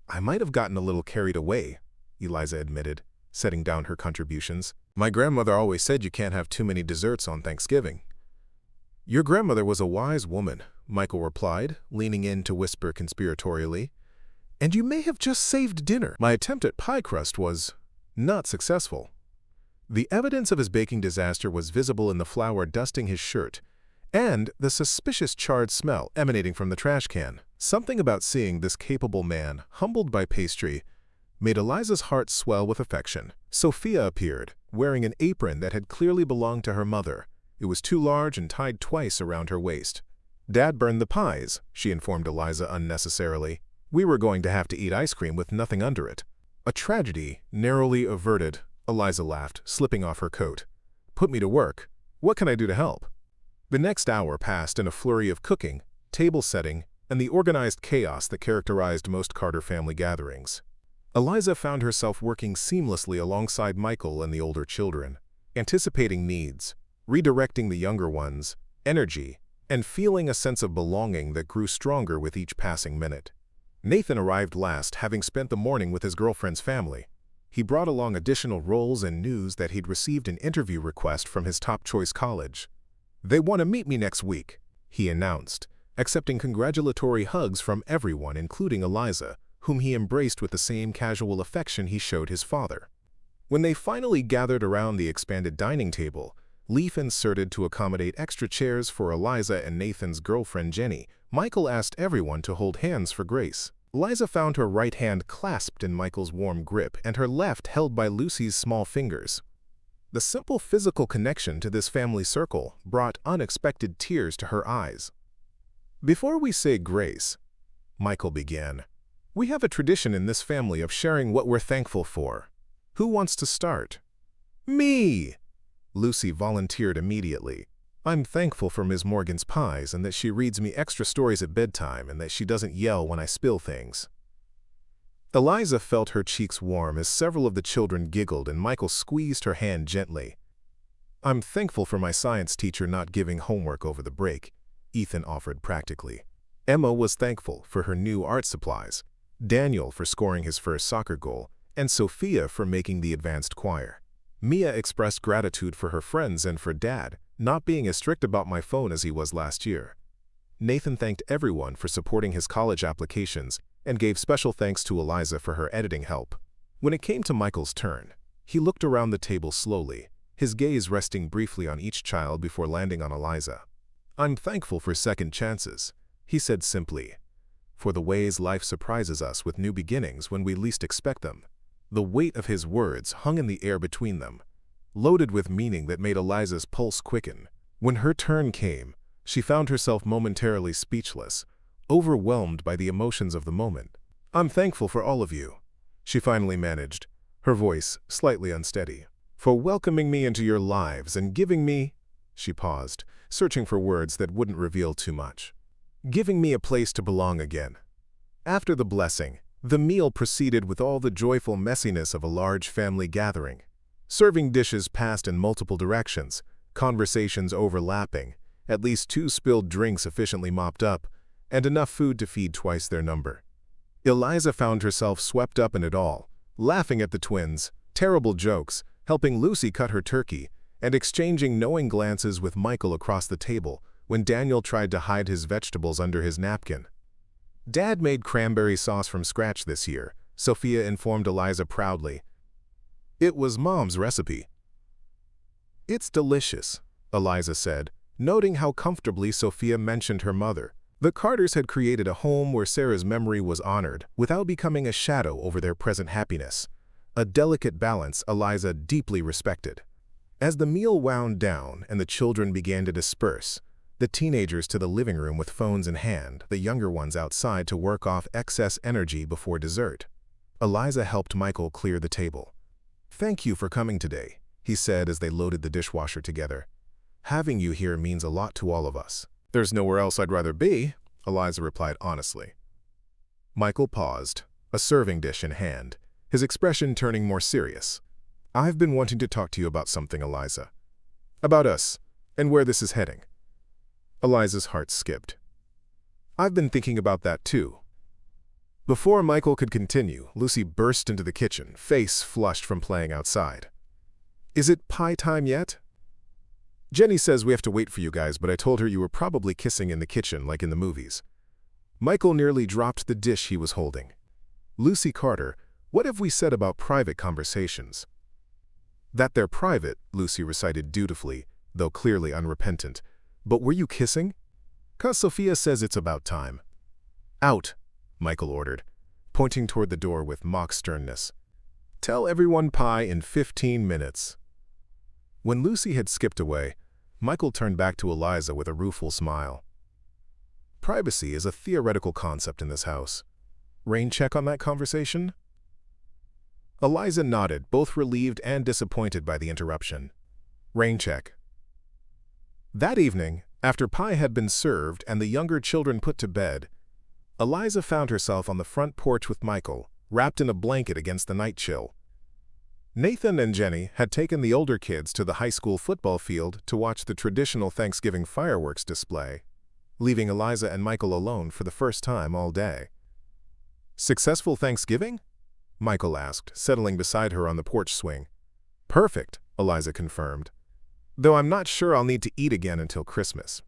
"I might have gotten a little carried away," Eliza admitted, setting down her contributions. "My grandmother always said you can't have too many desserts on Thanksgiving." "Your grandmother was a wise woman," Michael replied, leaning in to whisper conspiratorially. "And you may have just saved dinner. My attempt at pie crust was not successful." The evidence of his baking disaster was visible in the flour dusting his shirt, and the suspicious charred smell emanating from the trash can. Something about seeing this capable man, humbled by pastry, made Eliza's heart swell with affection. Sophia appeared, wearing an apron that had clearly belonged to her mother. It was too large and tied twice around her waist. "Dad burned the pies," she informed Eliza unnecessarily. "We were going to have to eat ice cream with nothing under it." "A tragedy, narrowly averted," Eliza laughed, slipping off her coat. "Put me to work. What can I do to help?" The next hour passed in a flurry of cooking, table setting, and the organized chaos that characterized most Carter family gatherings. Eliza found herself working seamlessly alongside Michael and the older children, anticipating needs, redirecting the younger ones, energy, and feeling a sense of belonging that grew stronger with each passing minute. Nathan arrived last, having spent the morning with his girlfriend's family. He brought along additional roles and news that he'd received an interview request from his top-choice college. "They want to meet me next week," he announced, accepting congratulatory hugs from everyone, including Eliza, whom he embraced with the same casual affection he showed his father. When they finally gathered around the expanded dining table, Leaf inserted to accommodate extra chairs for Eliza and Nathan's girlfriend Jenny, Michael asked everyone to hold hands for grace. Eliza found her right hand clasped in Michael's warm grip and her left held by Lucy's small fingers. The simple physical connection to this family circle brought unexpected tears to her eyes. "Before we say grace," Michael began, "we have a tradition in this family of sharing what we're thankful for. Who wants to start?" "Me!" Lucy volunteered immediately. "I'm thankful for Ms. Morgan's pies and that she reads me extra stories at bedtime and that she doesn't yell when I spill things." Eliza felt her cheeks warm as several of the children giggled and Michael squeezed her hand gently. "I'm thankful for my science teacher not giving homework over the break," Ethan offered practically. Emma was thankful for her new art supplies, Daniel for scoring his first soccer goal, and Sophia for making the advanced choir. Mia expressed gratitude for her friends and for Dad, not being as strict about my phone as he was last year. Nathan thanked everyone for supporting his college applications and gave special thanks to Eliza for her editing help. When it came to Michael's turn, he looked around the table slowly, his gaze resting briefly on each child before landing on Eliza. "I'm thankful for second chances," he said simply, "for the ways life surprises us with new beginnings when we least expect them." The weight of his words hung in the air between them, loaded with meaning that made Eliza's pulse quicken. When her turn came, she found herself momentarily speechless, overwhelmed by the emotions of the moment. "I'm thankful for all of you," she finally managed, her voice slightly unsteady, "for welcoming me into your lives and giving me—" she paused, searching for words that wouldn't reveal too much. "Giving me a place to belong again." After the blessing, the meal proceeded with all the joyful messiness of a large family gathering. Serving dishes passed in multiple directions, conversations overlapping, at least 2 spilled drinks efficiently mopped up, and enough food to feed twice their number. Eliza found herself swept up in it all, laughing at the twins, terrible jokes, helping Lucy cut her turkey, and exchanging knowing glances with Michael across the table when Daniel tried to hide his vegetables under his napkin. "Dad made cranberry sauce from scratch this year," Sophia informed Eliza proudly. "It was Mom's recipe." "It's delicious," Eliza said, noting how comfortably Sophia mentioned her mother. The Carters had created a home where Sarah's memory was honored without becoming a shadow over their present happiness, a delicate balance Eliza deeply respected. As the meal wound down and the children began to disperse, the teenagers to the living room with phones in hand, the younger ones outside to work off excess energy before dessert, Eliza helped Michael clear the table. "Thank you for coming today," he said as they loaded the dishwasher together. "Having you here means a lot to all of us." "There's nowhere else I'd rather be," Eliza replied honestly. Michael paused, a serving dish in hand, his expression turning more serious. "I've been wanting to talk to you about something, Eliza. About us, and where this is heading." Eliza's heart skipped. "I've been thinking about that too." Before Michael could continue, Lucy burst into the kitchen, face flushed from playing outside. "Is it pie time yet?" "Jenny says we have to wait for you guys, but I told her you were probably kissing in the kitchen like in the movies." Michael nearly dropped the dish he was holding. "Lucy Carter, what have we said about private conversations?" "That they're private," Lucy recited dutifully, though clearly unrepentant. "But were you kissing?" "'Cause Sophia says it's about time." "Out," Michael ordered, pointing toward the door with mock sternness. "Tell everyone pie in 15 minutes." When Lucy had skipped away, Michael turned back to Eliza with a rueful smile. "Privacy is a theoretical concept in this house. Rain check on that conversation?" Eliza nodded, both relieved and disappointed by the interruption. "Rain check." That evening, After pie had been served and the younger children put to bed, Eliza found herself on the front porch with Michael, wrapped in a blanket against the night chill. Nathan and Jenny had taken the older kids to the high school football field to watch the traditional Thanksgiving fireworks display, leaving Eliza and Michael alone for the first time all day. "Successful Thanksgiving?" Michael asked, settling beside her on the porch swing. "Perfect," Eliza confirmed. "Though I'm not sure I'll need to eat again until Christmas."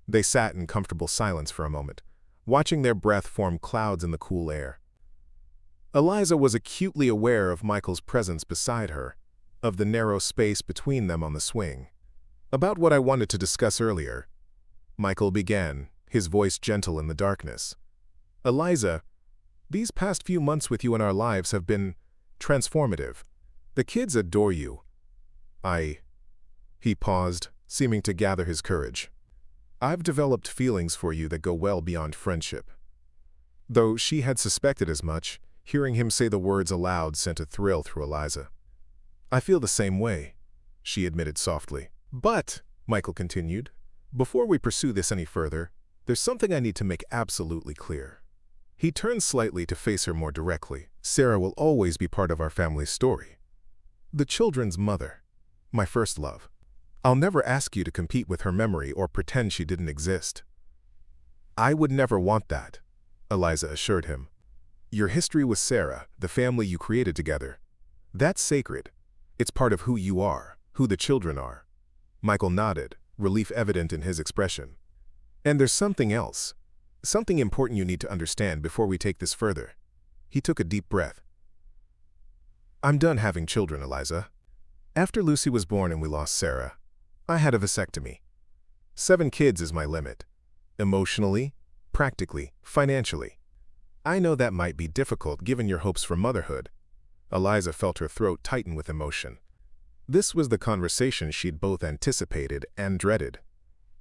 They sat in comfortable silence for a moment, watching their breath form clouds in the cool air. Eliza was acutely aware of Michael's presence beside her, of the narrow space between them on the swing. "About what I wanted to discuss earlier," Michael began, his voice gentle in the darkness. "Eliza, these past few months with you in our lives have been transformative. The kids adore you. He paused, seeming to gather his courage. "I've developed feelings for you that go well beyond friendship." Though she had suspected as much, hearing him say the words aloud sent a thrill through Eliza. "I feel the same way," she admitted softly. "But," Michael continued, "before we pursue this any further, there's something I need to make absolutely clear." He turned slightly to face her more directly. "Sarah will always be part of our family's story. The children's mother. My first love. I'll never ask you to compete with her memory or pretend she didn't exist." "I would never want that," Eliza assured him. "Your history with Sarah, the family you created together, that's sacred. It's part of who you are, who the children are." Michael nodded, relief evident in his expression. "And there's something else. Something important you need to understand before we take this further." He took a deep breath. "I'm done having children, Eliza. After Lucy was born and we lost Sarah, I had a vasectomy. 7 kids is my limit. Emotionally, practically, financially. I know that might be difficult given your hopes for motherhood." Eliza felt her throat tighten with emotion. This was the conversation she'd both anticipated and dreaded.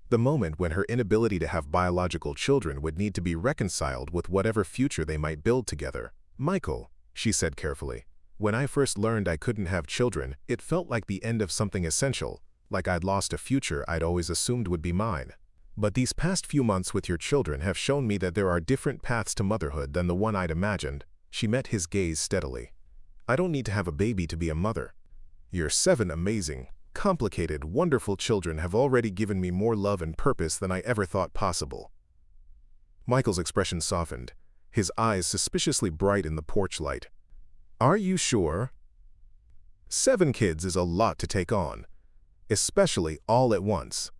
The moment when her inability to have biological children would need to be reconciled with whatever future they might build together. "Michael," she said carefully, "when I first learned I couldn't have children, it felt like the end of something essential, like I'd lost a future I'd always assumed would be mine. But these past few months with your children have shown me that there are different paths to motherhood than the one I'd imagined." She met his gaze steadily. "I don't need to have a baby to be a mother. Your 7 amazing, complicated, wonderful children have already given me more love and purpose than I ever thought possible." Michael's expression softened, his eyes suspiciously bright in the porch light. "Are you sure? 7 kids is a lot to take on, especially all at once.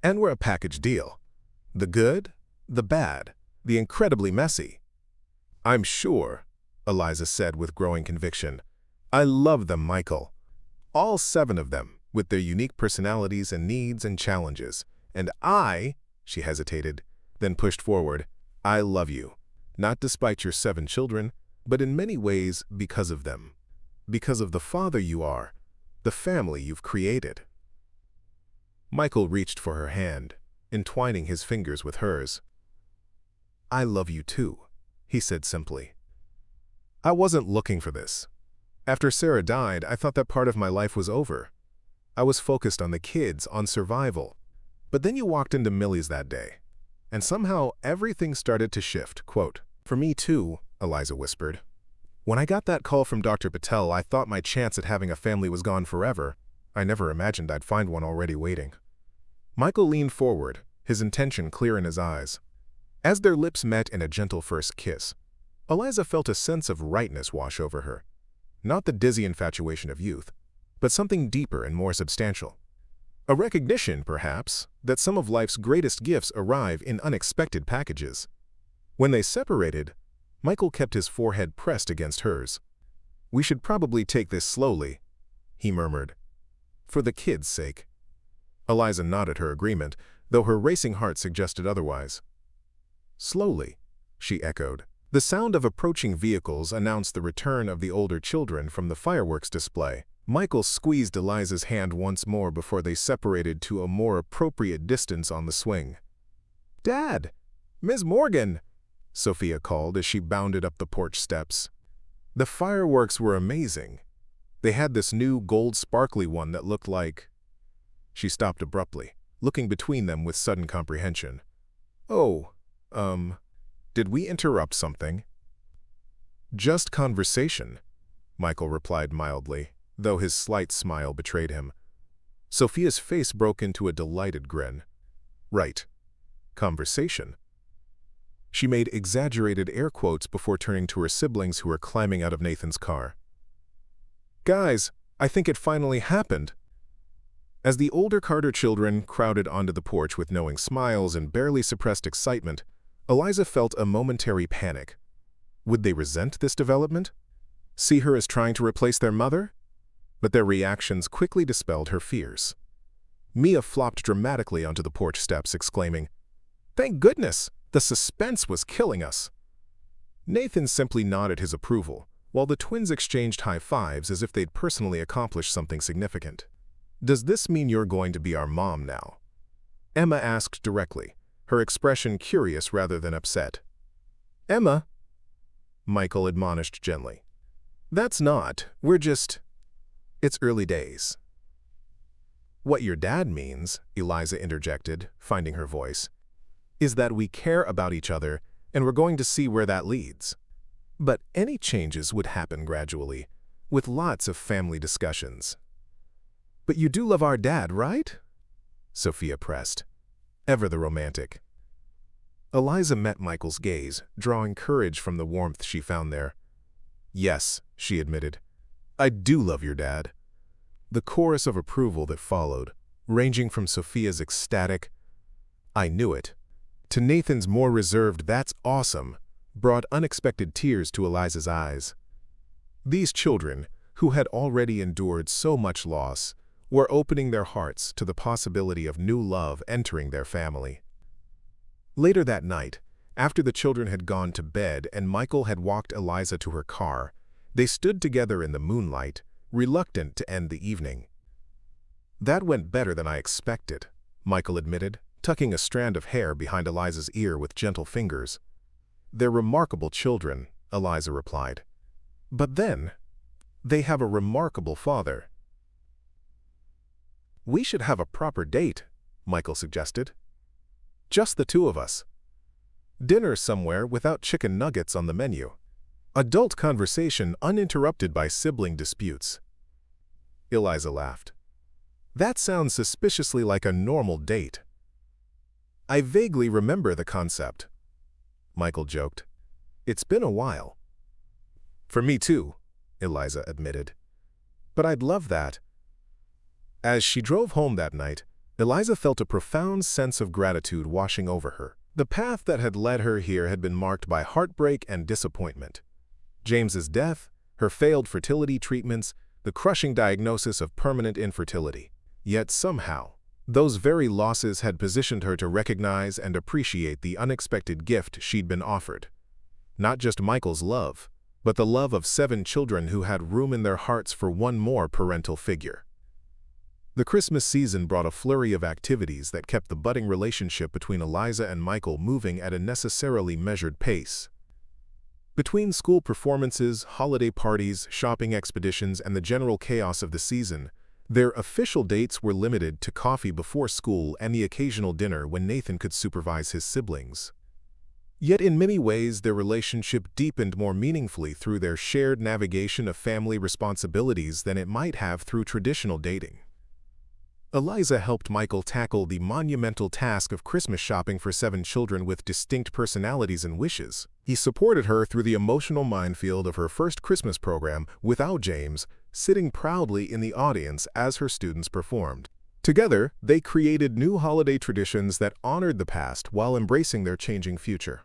And we're a package deal. The good, the bad, the incredibly messy." "I'm sure," Eliza said with growing conviction. "I love them, Michael. All 7 of them, with their unique personalities and needs and challenges. And she hesitated, then pushed forward, "I love you, not despite your 7 children, but in many ways because of them. Because of the father you are, the family you've created." Michael reached for her hand, entwining his fingers with hers. "I love you too," he said simply. "I wasn't looking for this. After Sarah died, I thought that part of my life was over. I was focused on the kids, on survival. But then you walked into Millie's that day, and somehow everything started to shift." Quote, "For me too," Eliza whispered. "When I got that call from Dr. Patel, I thought my chance at having a family was gone forever. I never imagined I'd find one already waiting." Michael leaned forward, his intention clear in his eyes. As their lips met in a gentle first kiss, Eliza felt a sense of rightness wash over her. Not the dizzy infatuation of youth, but something deeper and more substantial. A recognition, perhaps, that some of life's greatest gifts arrive in unexpected packages. When they separated, Michael kept his forehead pressed against hers. "We should probably take this slowly," he murmured. "For the kids' sake." Eliza nodded her agreement, though her racing heart suggested otherwise. "Slowly," she echoed. The sound of approaching vehicles announced the return of the older children from the fireworks display. Michael squeezed Eliza's hand once more before they separated to a more appropriate distance on the swing. "Dad! Ms. Morgan!" Sophia called as she bounded up the porch steps. The fireworks were amazing. They had this new gold sparkly one that looked like... She stopped abruptly. looking between them with sudden comprehension. "Oh, did we interrupt something?" "Just conversation," Michael replied mildly, though his slight smile betrayed him. Sophia's face broke into a delighted grin. "Right. Conversation." She made exaggerated air quotes before turning to her siblings who were climbing out of Nathan's car. "Guys, I think it finally happened." As the older Carter children crowded onto the porch with knowing smiles and barely suppressed excitement, Eliza felt a momentary panic. Would they resent this development? See her as trying to replace their mother? But their reactions quickly dispelled her fears. Mia flopped dramatically onto the porch steps, exclaiming, "Thank goodness! The suspense was killing us." Nathan simply nodded his approval, while the twins exchanged high fives as if they'd personally accomplished something significant. "Does this mean you're going to be our mom now?" Emma asked directly, her expression curious rather than upset. "Emma," Michael admonished gently. "That's not. It's early days." "What your dad means," Eliza interjected, finding her voice, "is that we care about each other and we're going to see where that leads. But any changes would happen gradually, with lots of family discussions." "But you do love our dad, right?" Sophia pressed, ever the romantic. Eliza met Michael's gaze, drawing courage from the warmth she found there. "Yes," she admitted, "I do love your dad." The chorus of approval that followed, ranging from Sophia's ecstatic, "I knew it," to Nathan's more reserved, "That's awesome," brought unexpected tears to Eliza's eyes. These children, who had already endured so much loss, were opening their hearts to the possibility of new love entering their family. Later that night, after the children had gone to bed and Michael had walked Eliza to her car, they stood together in the moonlight, reluctant to end the evening. "That went better than I expected," Michael admitted, tucking a strand of hair behind Eliza's ear with gentle fingers. "They're remarkable children," Eliza replied. "But then, they have a remarkable father." "We should have a proper date," Michael suggested. "Just the two of us. Dinner somewhere without chicken nuggets on the menu. Adult conversation uninterrupted by sibling disputes." Eliza laughed. "That sounds suspiciously like a normal date." "I vaguely remember the concept," Michael joked. "It's been a while." "For me too," Eliza admitted. "But I'd love that." As she drove home that night, Eliza felt a profound sense of gratitude washing over her. The path that had led her here had been marked by heartbreak and disappointment. James's death, her failed fertility treatments, the crushing diagnosis of permanent infertility. Yet somehow, those very losses had positioned her to recognize and appreciate the unexpected gift she'd been offered. Not just Michael's love, but the love of 7 children who had room in their hearts for one more parental figure. The Christmas season brought a flurry of activities that kept the budding relationship between Eliza and Michael moving at a necessarily measured pace. Between school performances, holiday parties, shopping expeditions, and the general chaos of the season, their official dates were limited to coffee before school and the occasional dinner when Nathan could supervise his siblings. Yet in many ways, their relationship deepened more meaningfully through their shared navigation of family responsibilities than it might have through traditional dating. Eliza helped Michael tackle the monumental task of Christmas shopping for 7 children with distinct personalities and wishes. He supported her through the emotional minefield of her first Christmas program without James, sitting proudly in the audience as her students performed. Together, they created new holiday traditions that honored the past while embracing their changing future.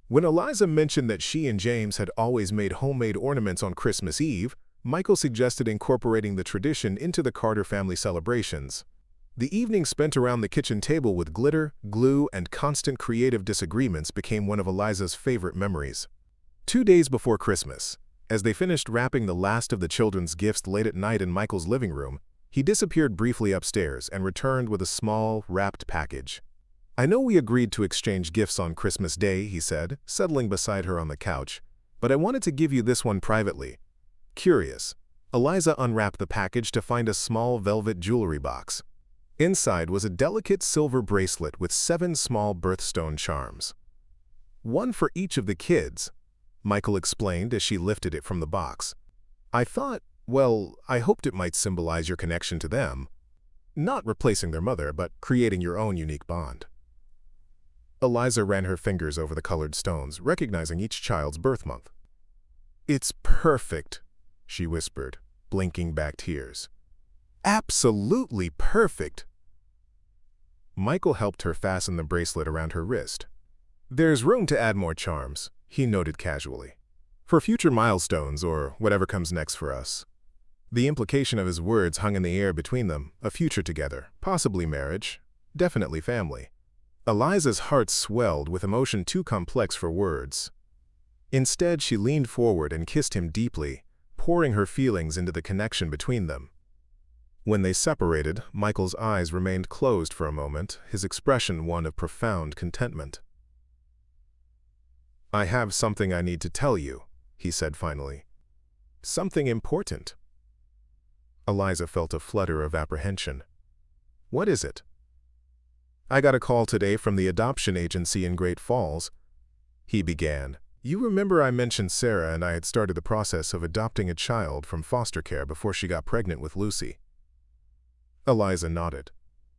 When Eliza mentioned that she and James had always made homemade ornaments on Christmas Eve, Michael suggested incorporating the tradition into the Carter family celebrations. The evening spent around the kitchen table with glitter, glue, and constant creative disagreements became one of Eliza's favorite memories. 2 days before Christmas, as they finished wrapping the last of the children's gifts late at night in Michael's living room, he disappeared briefly upstairs and returned with a small, wrapped package. "I know we agreed to exchange gifts on Christmas Day," he said, settling beside her on the couch, "but I wanted to give you this one privately." Curious, Eliza unwrapped the package to find a small velvet jewelry box. Inside was a delicate silver bracelet with 7 small birthstone charms. One for each of the kids, Michael explained as she lifted it from the box. I thought, well, I hoped it might symbolize your connection to them. Not replacing their mother, but creating your own unique bond. Eliza ran her fingers over the colored stones, recognizing each child's birth month. It's perfect, she whispered, blinking back tears. Absolutely perfect. Michael helped her fasten the bracelet around her wrist. There's room to add more charms, he noted casually, for future milestones or whatever comes next for us. The implication of his words hung in the air between them, a future together, possibly marriage, definitely family. Eliza's heart swelled with emotion too complex for words. Instead, she leaned forward and kissed him deeply, pouring her feelings into the connection between them. When they separated, Michael's eyes remained closed for a moment, his expression one of profound contentment. I have something I need to tell you, he said finally. Something important. Eliza felt a flutter of apprehension. What is it? I got a call today from the adoption agency in Great Falls. He began. You remember I mentioned Sarah and I had started the process of adopting a child from foster care before she got pregnant with Lucy. Eliza nodded.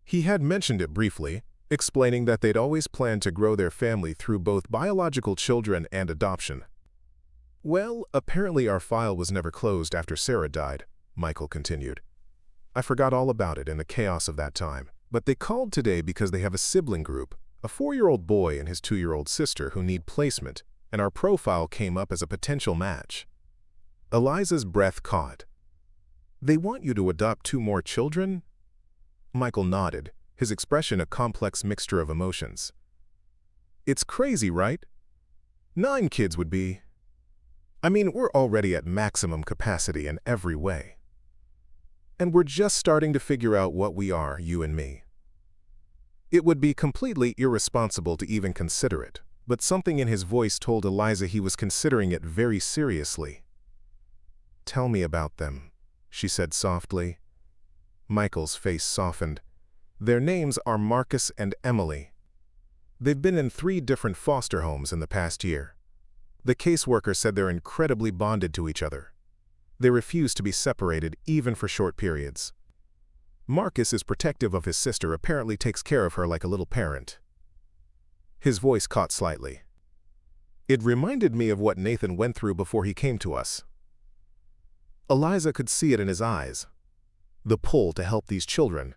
He had mentioned it briefly, explaining that they'd always planned to grow their family through both biological children and adoption. Well, apparently our file was never closed after Sarah died, Michael continued. I forgot all about it in the chaos of that time, but they called today because they have a sibling group, a 4-year-old boy and his 2-year-old sister who need placement, and our profile came up as a potential match. Eliza's breath caught. They want you to adopt 2 more children? Michael nodded, his expression a complex mixture of emotions. It's crazy, right? 9 kids would be. I mean, we're already at maximum capacity in every way. And we're just starting to figure out what we are, you and me. It would be completely irresponsible to even consider it, but something in his voice told Eliza he was considering it very seriously. Tell me about them, she said softly. Michael's face softened. Their names are Marcus and Emily. They've been in 3 different foster homes in the past year. The caseworker said they're incredibly bonded to each other. They refuse to be separated even for short periods. Marcus is protective of his sister, apparently takes care of her like a little parent. His voice caught slightly. It reminded me of what Nathan went through before he came to us. Eliza could see it in his eyes. The pull to help these children,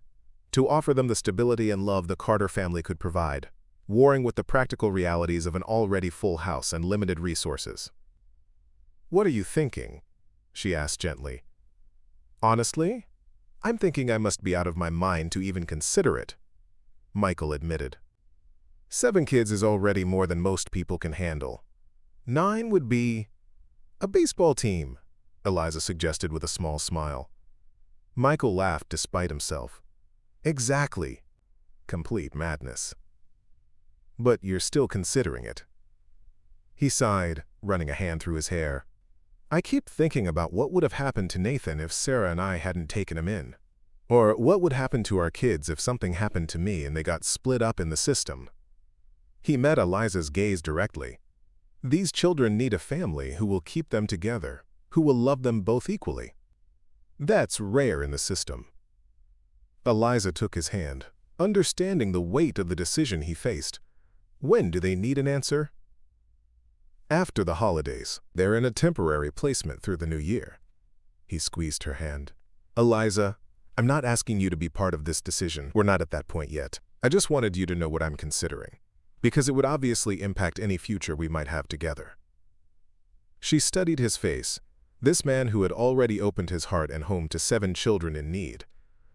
to offer them the stability and love the Carter family could provide, warring with the practical realities of an already full house and limited resources. What are you thinking? She asked gently. Honestly, I'm thinking I must be out of my mind to even consider it, Michael admitted. 7 kids is already more than most people can handle. 9 would be a baseball team, Eliza suggested with a small smile. Michael laughed despite himself. Exactly. Complete madness. But you're still considering it. He sighed, running a hand through his hair. I keep thinking about what would have happened to Nathan if Sarah and I hadn't taken him in. Or what would happen to our kids if something happened to me and they got split up in the system. He met Eliza's gaze directly. These children need a family who will keep them together, who will love them both equally. That's rare in the system. Eliza took his hand, understanding the weight of the decision he faced. When do they need an answer? After the holidays. They're in a temporary placement through the new year. He squeezed her hand. Eliza, I'm not asking you to be part of this decision. We're not at that point yet. I just wanted you to know what I'm considering, because it would obviously impact any future we might have together. She studied his face, this man who had already opened his heart and home to 7 children in need,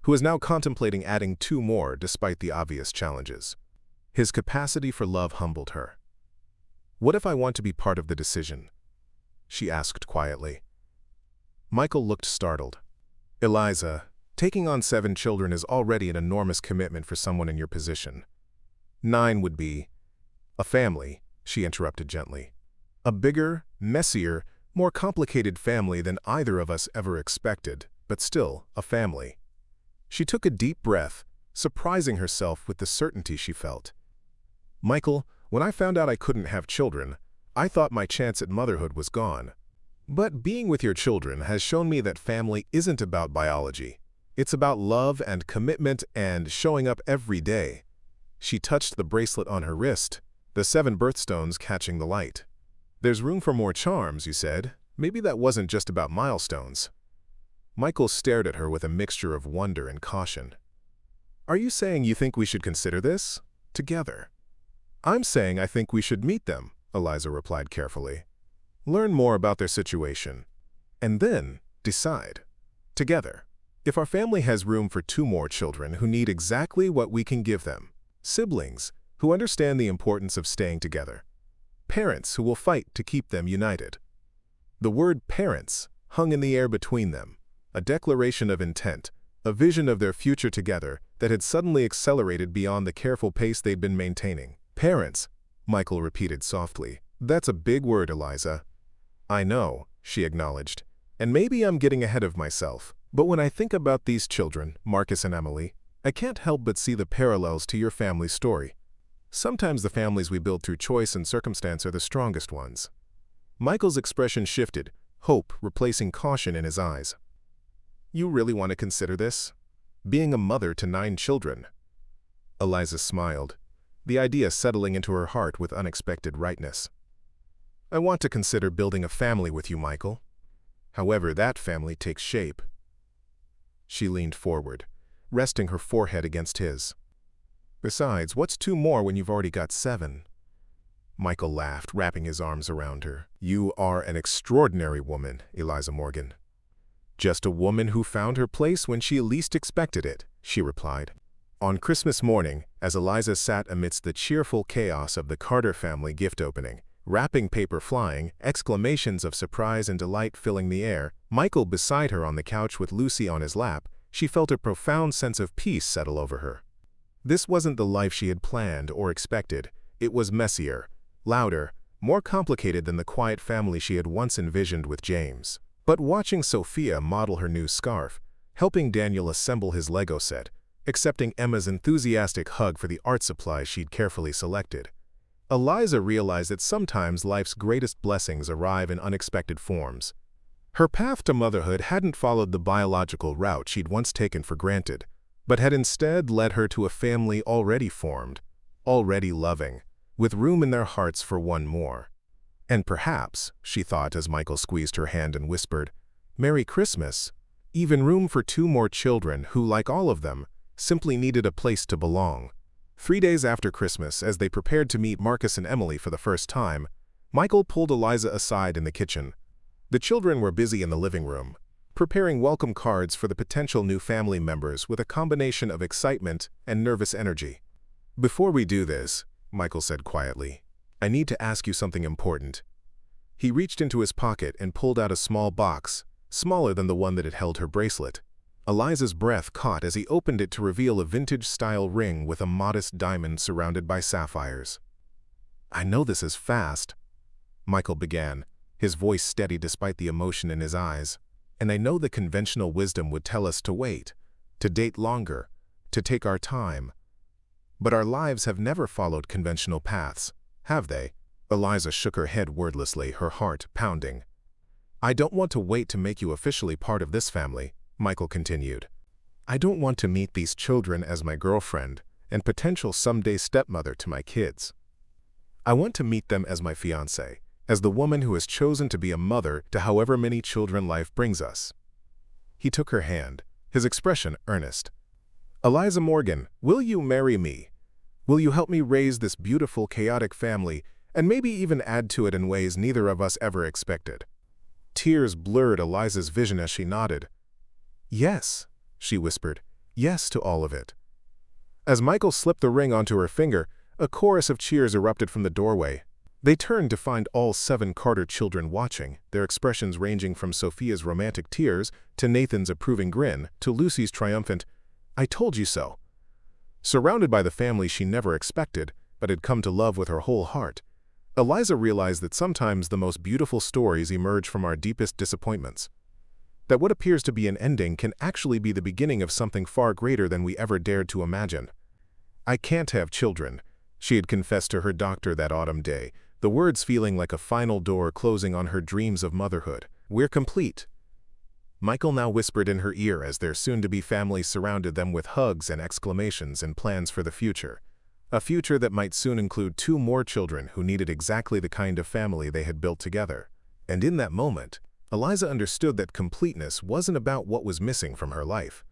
who is now contemplating adding 2 more despite the obvious challenges. His capacity for love humbled her. What if I want to be part of the decision? She asked quietly. Michael looked startled. Eliza, taking on 7 children is already an enormous commitment for someone in your position. 9 would be a family, she interrupted gently. A bigger, messier, more complicated family than either of us ever expected, but still a family. She took a deep breath, surprising herself with the certainty she felt. "Michael, when I found out I couldn't have children, I thought my chance at motherhood was gone. But being with your children has shown me that family isn't about biology. It's about love and commitment and showing up every day." She touched the bracelet on her wrist, the 7 birthstones catching the light. "There's room for more charms, you said. Maybe that wasn't just about milestones." Michael stared at her with a mixture of wonder and caution. "Are you saying you think we should consider this? Together?" "I'm saying I think we should meet them," Eliza replied carefully. "Learn more about their situation. And then decide. Together. If our family has room for 2 more children who need exactly what we can give them. Siblings who understand the importance of staying together. Parents who will fight to keep them united." The word parents hung in the air between them, a declaration of intent, a vision of their future together that had suddenly accelerated beyond the careful pace they'd been maintaining. "Parents," Michael repeated softly. "That's a big word, Eliza." "I know," she acknowledged, "and maybe I'm getting ahead of myself. But when I think about these children, Marcus and Emily, I can't help but see the parallels to your family's story. Sometimes the families we build through choice and circumstance are the strongest ones." Michael's expression shifted, hope replacing caution in his eyes. "You really want to consider this? Being a mother to 9 children?" Eliza smiled, the idea settling into her heart with unexpected rightness. "I want to consider building a family with you, Michael. However that family takes shape." She leaned forward, resting her forehead against his. "Besides, what's 2 more when you've already got 7? Michael laughed, wrapping his arms around her. "You are an extraordinary woman, Eliza Morgan." "Just a woman who found her place when she least expected it," she replied. On Christmas morning, as Eliza sat amidst the cheerful chaos of the Carter family gift opening, wrapping paper flying, exclamations of surprise and delight filling the air, Michael beside her on the couch with Lucy on his lap, she felt a profound sense of peace settle over her. This wasn't the life she had planned or expected. It was messier, louder, more complicated than the quiet family she had once envisioned with James. But watching Sophia model her new scarf, helping Daniel assemble his Lego set, accepting Emma's enthusiastic hug for the art supplies she'd carefully selected, Eliza realized that sometimes life's greatest blessings arrive in unexpected forms. Her path to motherhood hadn't followed the biological route she'd once taken for granted, but had instead led her to a family already formed, already loving, with room in their hearts for one more. And perhaps, she thought as Michael squeezed her hand and whispered, "Merry Christmas," even room for 2 more children who, like all of them, simply needed a place to belong. 3 days after Christmas, as they prepared to meet Marcus and Emily for the first time, Michael pulled Eliza aside in the kitchen. The children were busy in the living room, preparing welcome cards for the potential new family members with a combination of excitement and nervous energy. "Before we do this," Michael said quietly, "I need to ask you something important." He reached into his pocket and pulled out a small box, smaller than the one that had held her bracelet. Eliza's breath caught as he opened it to reveal a vintage-style ring with a modest diamond surrounded by sapphires. "I know this is fast," Michael began, his voice steady despite the emotion in his eyes. "And I know the conventional wisdom would tell us to wait, to date longer, to take our time. But our lives have never followed conventional paths, have they?" Eliza shook her head wordlessly, her heart pounding. "I don't want to wait to make you officially part of this family," Michael continued. "I don't want to meet these children as my girlfriend and potential someday stepmother to my kids. I want to meet them as my fiancée, as the woman who has chosen to be a mother to however many children life brings us." He took her hand, his expression earnest. "Eliza Morgan, will you marry me? Will you help me raise this beautiful, chaotic family and maybe even add to it in ways neither of us ever expected?" Tears blurred Eliza's vision as she nodded. "Yes," she whispered, "yes to all of it." As Michael slipped the ring onto her finger, a chorus of cheers erupted from the doorway. They turned to find all 7 Carter children watching, their expressions ranging from Sophia's romantic tears to Nathan's approving grin to Lucy's triumphant, "I told you so." Surrounded by the family she never expected, but had come to love with her whole heart, Eliza realized that sometimes the most beautiful stories emerge from our deepest disappointments. that what appears to be an ending can actually be the beginning of something far greater than we ever dared to imagine. "I can't have children," she had confessed to her doctor that autumn day, the words feeling like a final door closing on her dreams of motherhood. "We're complete." Michael now whispered in her ear as their soon-to-be family surrounded them with hugs and exclamations and plans for the future. A future that might soon include 2 more children who needed exactly the kind of family they had built together. And in that moment, Eliza understood that completeness wasn't about what was missing from her life.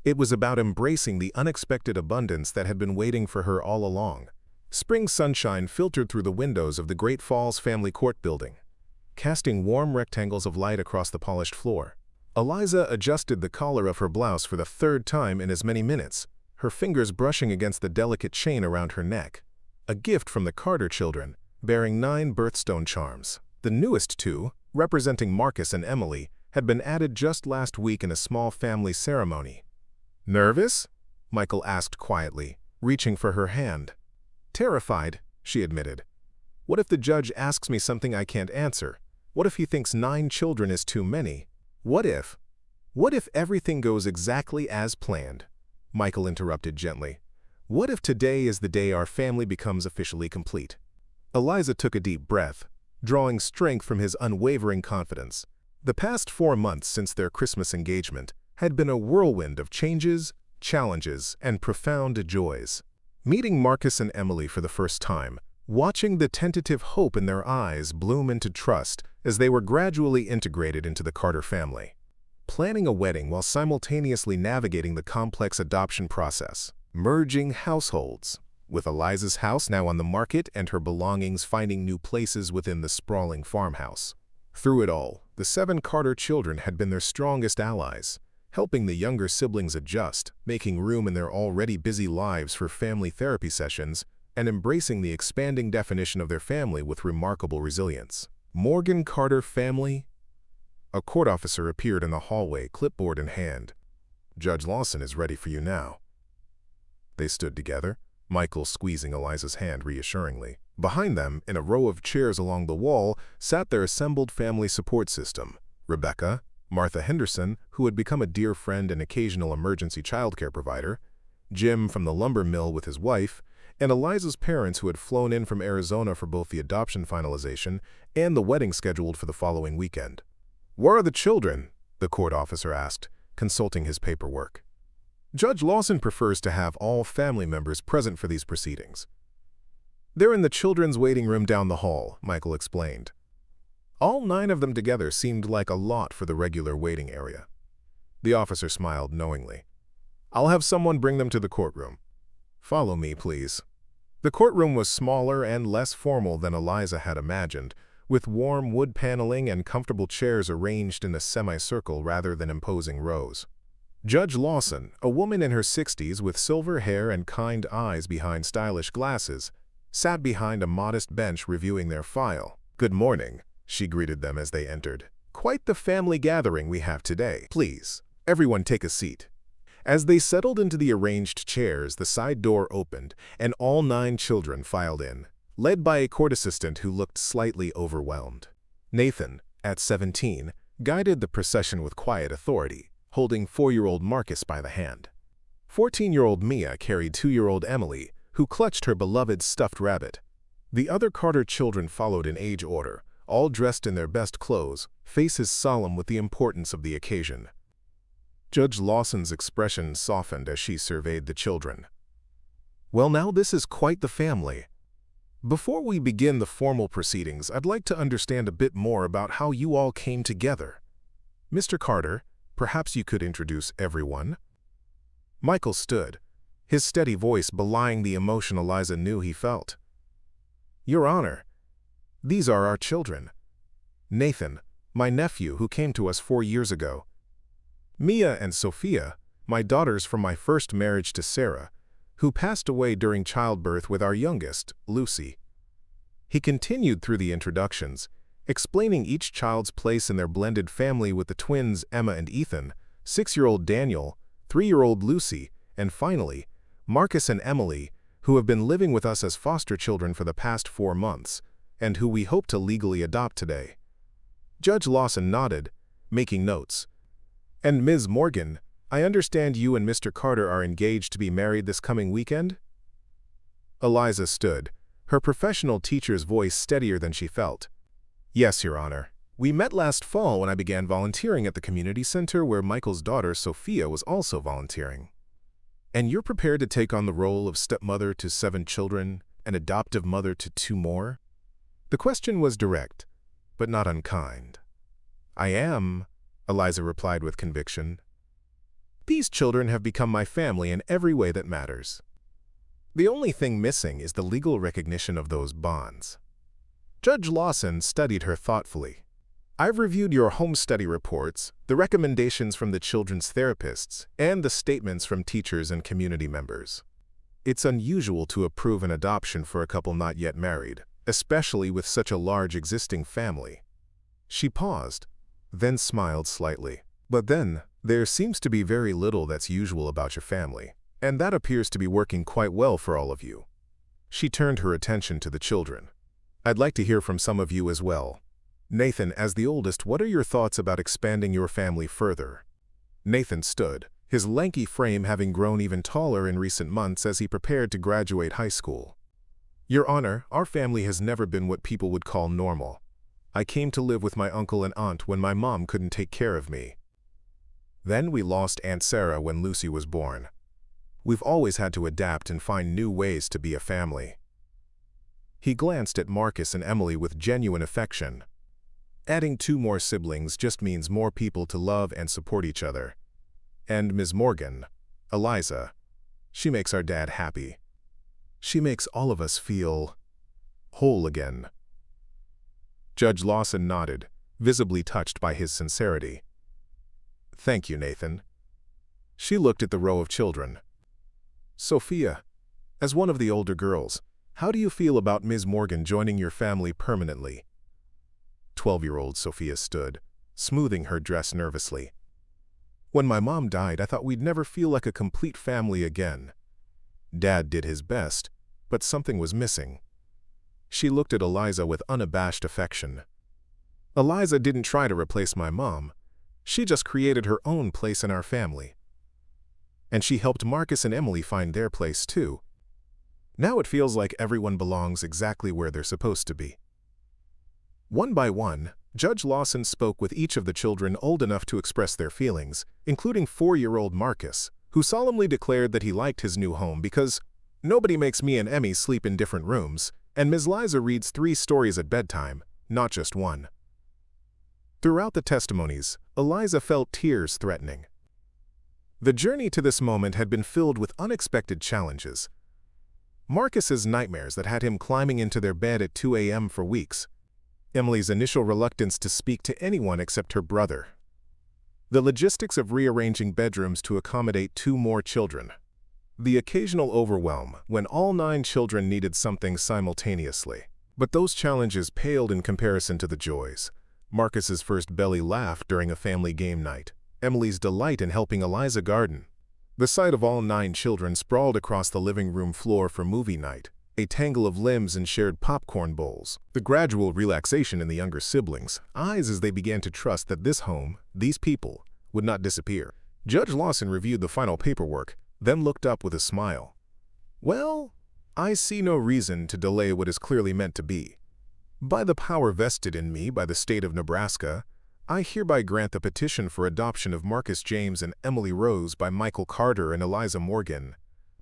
It was about embracing the unexpected abundance that had been waiting for her all along. Spring sunshine filtered through the windows of the Great Falls Family Court building, casting warm rectangles of light across the polished floor. Eliza adjusted the collar of her blouse for the 3rd time in as many minutes, her fingers brushing against the delicate chain around her neck, a gift from the Carter children, bearing 9 birthstone charms. The newest 2, representing Marcus and Emily, had been added just last week in a small family ceremony. "Nervous?" Michael asked quietly, reaching for her hand. "Terrified," she admitted. "What if the judge asks me something I can't answer? What if he thinks 9 children is too many? What if everything goes exactly as planned?" Michael interrupted gently. "What if today is the day our family becomes officially complete?" Eliza took a deep breath, drawing strength from his unwavering confidence. The past 4 months since their Christmas engagement had been a whirlwind of changes, challenges, and profound joys. Meeting Marcus and Emily for the first time, watching the tentative hope in their eyes bloom into trust as they were gradually integrated into the Carter family. Planning a wedding while simultaneously navigating the complex adoption process. Merging households, with Eliza's house now on the market and her belongings finding new places within the sprawling farmhouse. Through it all, the 7 Carter children had been their strongest allies, helping the younger siblings adjust, making room in their already busy lives for family therapy sessions, and embracing the expanding definition of their family with remarkable resilience. Morgan Carter family? A court officer appeared in the hallway, clipboard in hand. "Judge Lawson is ready for you now." They stood together, Michael squeezing Eliza's hand reassuringly. Behind them, in a row of chairs along the wall, sat their assembled family support system. Rebecca, Martha Henderson, who had become a dear friend and occasional emergency childcare provider, Jim from the lumber mill with his wife, and Eliza's parents who had flown in from Arizona for both the adoption finalization and the wedding scheduled for the following weekend. "Where are the children?" the court officer asked, consulting his paperwork. "Judge Lawson prefers to have all family members present for these proceedings." "They're in the children's waiting room down the hall," Michael explained. All 9 of them together seemed like a lot for the regular waiting area. The officer smiled knowingly. "I'll have someone bring them to the courtroom. Follow me, please." The courtroom was smaller and less formal than Eliza had imagined, with warm wood paneling and comfortable chairs arranged in a semicircle rather than imposing rows. Judge Lawson, a woman in her 60s with silver hair and kind eyes behind stylish glasses, sat behind a modest bench reviewing their file. "Good morning," she greeted them as they entered. "Quite the family gathering we have today. Please, everyone take a seat." As they settled into the arranged chairs, the side door opened, and all 9 children filed in, led by a court assistant who looked slightly overwhelmed. Nathan, at 17, guided the procession with quiet authority, holding 4-year-old Marcus by the hand. 14-year-old Mia carried 2-year-old Emily, who clutched her beloved stuffed rabbit. The other Carter children followed in age order, all dressed in their best clothes, faces solemn with the importance of the occasion. Judge Lawson's expression softened as she surveyed the children. "Well, now this is quite the family. Before we begin the formal proceedings, I'd like to understand a bit more about how you all came together. Mr. Carter, perhaps you could introduce everyone?" Michael stood, his steady voice belying the emotion Eliza knew he felt. "Your Honor, these are our children. Nathan, my nephew who came to us 4 years ago. Mia and Sophia, my daughters from my first marriage to Sarah, who passed away during childbirth with our youngest, Lucy." He continued through the introductions, explaining each child's place in their blended family with the twins Emma and Ethan, 6-year-old Daniel, 3-year-old Lucy, and finally, Marcus and Emily, who have been living with us as foster children for the past 4 months, and who we hope to legally adopt today. Judge Lawson nodded, making notes, And Ms. Morgan, I understand you and Mr. Carter are engaged to be married this coming weekend? Eliza stood, her professional teacher's voice steadier than she felt. Yes, Your Honor. We met last fall when I began volunteering at the community center where Michael's daughter, Sophia, was also volunteering. And you're prepared to take on the role of stepmother to 7 children and adoptive mother to 2 more? The question was direct, but not unkind. I am, Eliza replied with conviction. These children have become my family in every way that matters. The only thing missing is the legal recognition of those bonds. Judge Lawson studied her thoughtfully. I've reviewed your home study reports, the recommendations from the children's therapists, and the statements from teachers and community members. It's unusual to approve an adoption for a couple not yet married, especially with such a large existing family. She paused, then smiled slightly. But then, there seems to be very little that's usual about your family, and that appears to be working quite well for all of you. She turned her attention to the children. I'd like to hear from some of you as well. Nathan, as the oldest, what are your thoughts about expanding your family further? Nathan stood, his lanky frame having grown even taller in recent months as he prepared to graduate high school. Your Honor, our family has never been what people would call normal. I came to live with my uncle and aunt when my mom couldn't take care of me. Then we lost Aunt Sarah when Lucy was born. We've always had to adapt and find new ways to be a family. He glanced at Marcus and Emily with genuine affection. Adding 2 more siblings just means more people to love and support each other. And Ms. Morgan, Eliza, she makes our dad happy. She makes all of us feel whole again. Judge Lawson nodded, visibly touched by his sincerity. Thank you, Nathan. She looked at the row of children. Sophia, as one of the older girls, how do you feel about Ms. Morgan joining your family permanently? 12-year-old Sophia stood, smoothing her dress nervously. When my mom died, I thought we'd never feel like a complete family again. Dad did his best, but something was missing. She looked at Eliza with unabashed affection. Eliza didn't try to replace my mom. She just created her own place in our family. And she helped Marcus and Emily find their place too. Now it feels like everyone belongs exactly where they're supposed to be. One by one, Judge Lawson spoke with each of the children old enough to express their feelings, including 4-year-old Marcus, who solemnly declared that he liked his new home because nobody makes me and Emmy sleep in different rooms, and Ms. Liza reads 3 stories at bedtime, not just 1. Throughout the testimonies, Eliza felt tears threatening. The journey to this moment had been filled with unexpected challenges. Marcus's nightmares that had him climbing into their bed at 2 a.m. for weeks. Emily's initial reluctance to speak to anyone except her brother. The logistics of rearranging bedrooms to accommodate 2 more children. The occasional overwhelm when all 9 children needed something simultaneously. But those challenges paled in comparison to the joys. Marcus's first belly laugh during a family game night. Emily's delight in helping Eliza garden. The sight of all 9 children sprawled across the living room floor for movie night. A tangle of limbs and shared popcorn bowls. The gradual relaxation in the younger siblings' eyes as they began to trust that this home, these people, would not disappear. Judge Lawson reviewed the final paperwork, then looked up with a smile. Well, I see no reason to delay what is clearly meant to be. By the power vested in me by the state of Nebraska, I hereby grant the petition for adoption of Marcus James and Emily Rose by Michael Carter and Eliza Morgan,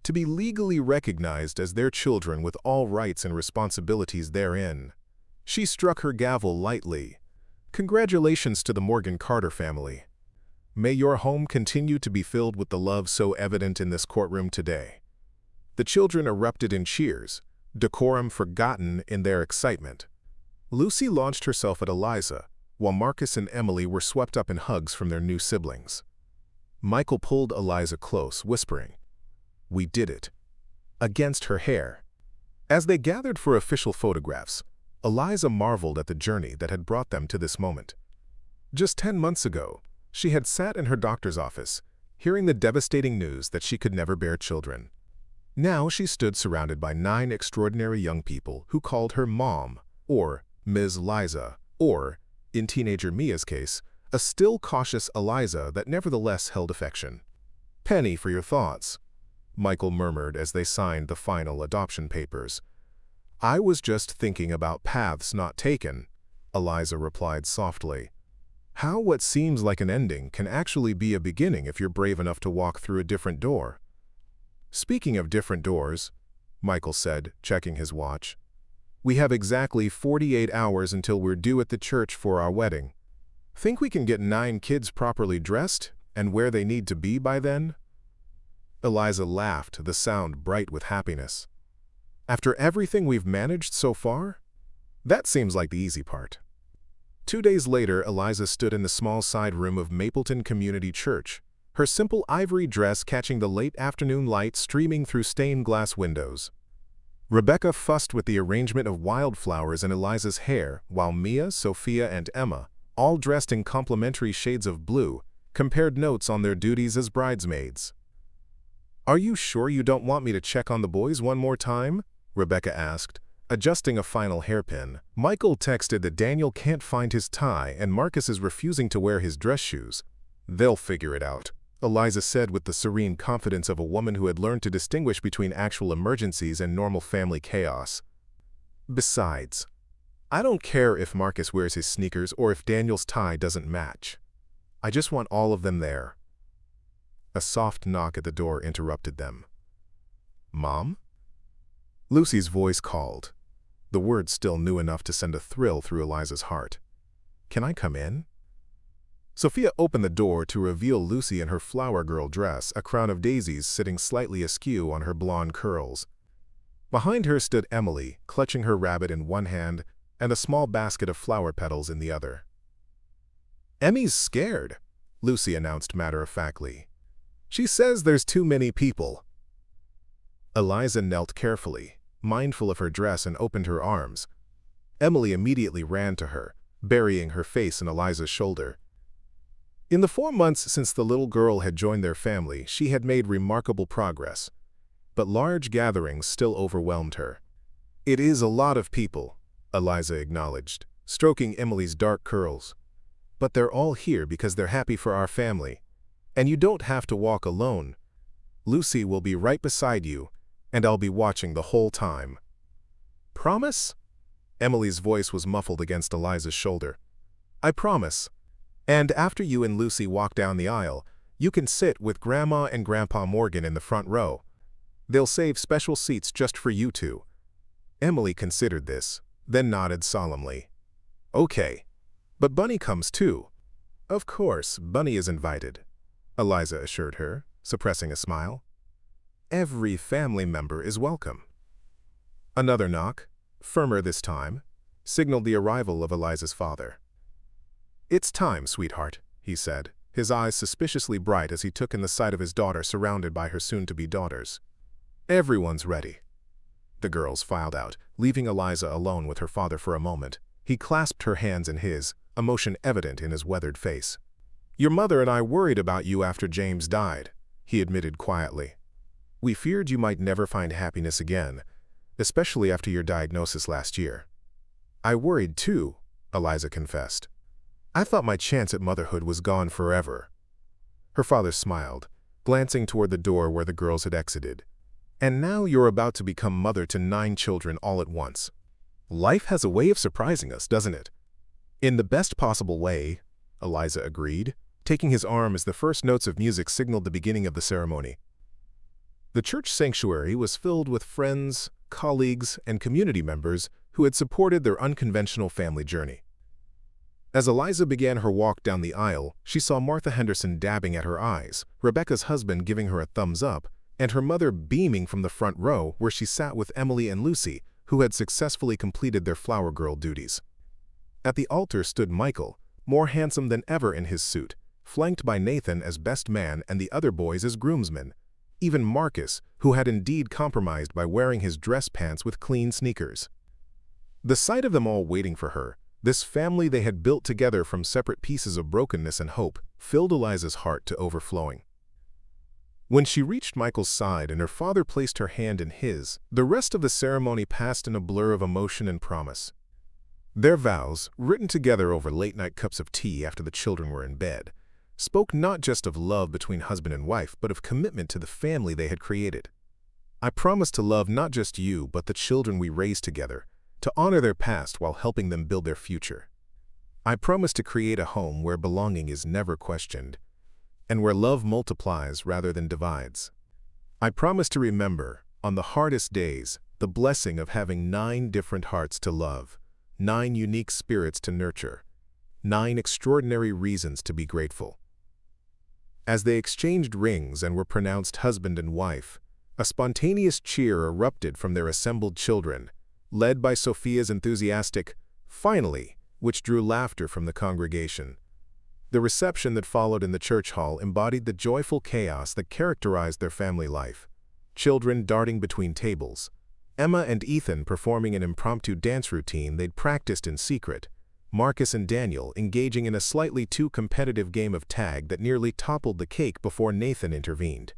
to be legally recognized as their children with all rights and responsibilities therein. She struck her gavel lightly. Congratulations to the Morgan Carter family. May your home continue to be filled with the love so evident in this courtroom today. The children erupted in cheers, decorum forgotten in their excitement. Lucy launched herself at Eliza, while Marcus and Emily were swept up in hugs from their new siblings. Michael pulled Eliza close, whispering, "We did it," against her hair. As they gathered for official photographs, Eliza marveled at the journey that had brought them to this moment. Just 10 months ago, she had sat in her doctor's office, hearing the devastating news that she could never bear children. Now she stood surrounded by 9 extraordinary young people who called her Mom, or Ms. Liza, or, in teenager Mia's case, A still cautious Eliza that nevertheless held affection. "Penny for your thoughts," Michael murmured as they signed the final adoption papers. "I was just thinking about paths not taken," Eliza replied softly. "How what seems like an ending can actually be a beginning if you're brave enough to walk through a different door." "Speaking of different doors," Michael said, checking his watch, "we have exactly 48 hours until we're due at the church for our wedding. Think we can get 9 kids properly dressed and where they need to be by then?" Eliza laughed, the sound bright with happiness. "After everything we've managed so far? That seems like the easy part." 2 days later, Eliza stood in the small side room of Mapleton Community Church, her simple ivory dress catching the late afternoon light streaming through stained glass windows. Rebecca fussed with the arrangement of wildflowers in Eliza's hair, while Mia, Sophia, and Emma, all dressed in complementary shades of blue, compared notes on their duties as bridesmaids. "Are you sure you don't want me to check on the boys one more time?" Rebecca asked, adjusting a final hairpin. Michael texted that Daniel can't find his tie and Marcus is refusing to wear his dress shoes. "They'll figure it out," Eliza said with the serene confidence of a woman who had learned to distinguish between actual emergencies and normal family chaos. "Besides, I don't care if Marcus wears his sneakers or if Daniel's tie doesn't match. I just want all of them there." A soft knock at the door interrupted them. "Mom?" Lucy's voice called, the words still new enough to send a thrill through Eliza's heart. "Can I come in?" Sophia opened the door to reveal Lucy in her flower girl dress, a crown of daisies sitting slightly askew on her blonde curls. Behind her stood Emily, clutching her rabbit in one hand and a small basket of flower petals in the other. "Emmy's scared," Lucy announced matter-of-factly. "She says there's too many people." Eliza knelt carefully, mindful of her dress, and opened her arms. Emily immediately ran to her, burying her face in Eliza's shoulder. In the 4 months since the little girl had joined their family, she had made remarkable progress. But large gatherings still overwhelmed her. "It is a lot of people," Eliza acknowledged, stroking Emily's dark curls. "But they're all here because they're happy for our family. And you don't have to walk alone. Lucy will be right beside you, and I'll be watching the whole time." "Promise?" Emily's voice was muffled against Eliza's shoulder. "I promise. And after you and Lucy walk down the aisle, you can sit with Grandma and Grandpa Morgan in the front row. They'll save special seats just for you two." Emily considered this, then nodded solemnly. "Okay. But Bunny comes too." "Of course, Bunny is invited," Eliza assured her, suppressing a smile. "Every family member is welcome." Another knock, firmer this time, signaled the arrival of Eliza's father. "It's time, sweetheart," he said, his eyes suspiciously bright as he took in the sight of his daughter surrounded by her soon-to-be daughters. "Everyone's ready." The girls filed out, leaving Eliza alone with her father for a moment. He clasped her hands in his, emotion evident in his weathered face. "Your mother and I worried about you after James died," he admitted quietly. "We feared you might never find happiness again, especially after your diagnosis last year." "I worried too," Eliza confessed. "I thought my chance at motherhood was gone forever." Her father smiled, glancing toward the door where the girls had exited. "And now you're about to become mother to 9 children all at once. Life has a way of surprising us, doesn't it?" "In the best possible way," Eliza agreed, taking his arm as the first notes of music signaled the beginning of the ceremony. The church sanctuary was filled with friends, colleagues, and community members who had supported their unconventional family journey. As Eliza began her walk down the aisle, she saw Martha Henderson dabbing at her eyes, Rebecca's husband giving her a thumbs up, and her mother beaming from the front row where she sat with Emily and Lucy, who had successfully completed their flower girl duties. At the altar stood Michael, more handsome than ever in his suit, flanked by Nathan as best man and the other boys as groomsmen. Even Marcus, who had indeed compromised by wearing his dress pants with clean sneakers. The sight of them all waiting for her, this family they had built together from separate pieces of brokenness and hope, filled Eliza's heart to overflowing. When she reached Michael's side and her father placed her hand in his, the rest of the ceremony passed in a blur of emotion and promise. Their vows, written together over late-night cups of tea after the children were in bed, spoke not just of love between husband and wife, but of commitment to the family they had created. "I promise to love not just you, but the children we raise together, to honor their past while helping them build their future. I promise to create a home where belonging is never questioned, and where love multiplies rather than divides. I promise to remember, on the hardest days, the blessing of having 9 different hearts to love, 9 unique spirits to nurture, 9 extraordinary reasons to be grateful." As they exchanged rings and were pronounced husband and wife, a spontaneous cheer erupted from their assembled children, led by Sophia's enthusiastic "finally," which drew laughter from the congregation. The reception that followed in the church hall embodied the joyful chaos that characterized their family life. Children darting between tables, Emma and Ethan performing an impromptu dance routine they'd practiced in secret, Marcus and Daniel engaging in a slightly too competitive game of tag that nearly toppled the cake before Nathan intervened.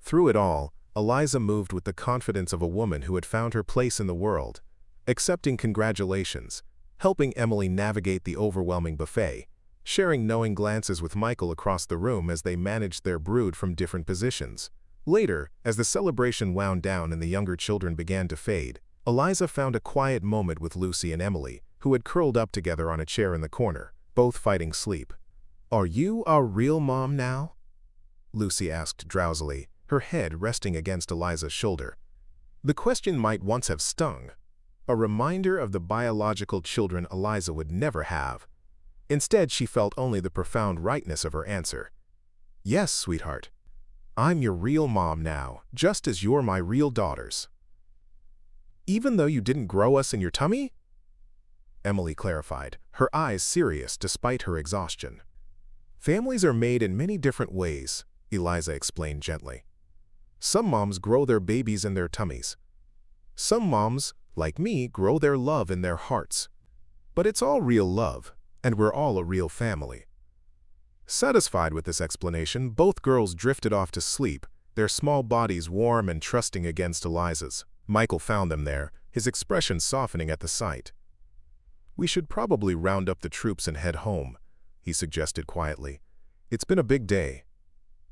Through it all, Eliza moved with the confidence of a woman who had found her place in the world, accepting congratulations, helping Emily navigate the overwhelming buffet, sharing knowing glances with Michael across the room as they managed their brood from different positions. Later, as the celebration wound down and the younger children began to fade, Eliza found a quiet moment with Lucy and Emily, who had curled up together on a chair in the corner, both fighting sleep. "Are you our real mom now?" Lucy asked drowsily, her head resting against Eliza's shoulder. The question might once have stung, a reminder of the biological children Eliza would never have. Instead, she felt only the profound rightness of her answer. "Yes, sweetheart. I'm your real mom now, just as you're my real daughters." "Even though you didn't grow us in your tummy?" Emily clarified, her eyes serious despite her exhaustion. "Families are made in many different ways," Eliza explained gently. "Some moms grow their babies in their tummies. Some moms, like me, grow their love in their hearts. But it's all real love, and we're all a real family." Satisfied with this explanation, both girls drifted off to sleep, their small bodies warm and trusting against Eliza's. Michael found them there, his expression softening at the sight. "We should probably round up the troops and head home," he suggested quietly. "It's been a big day."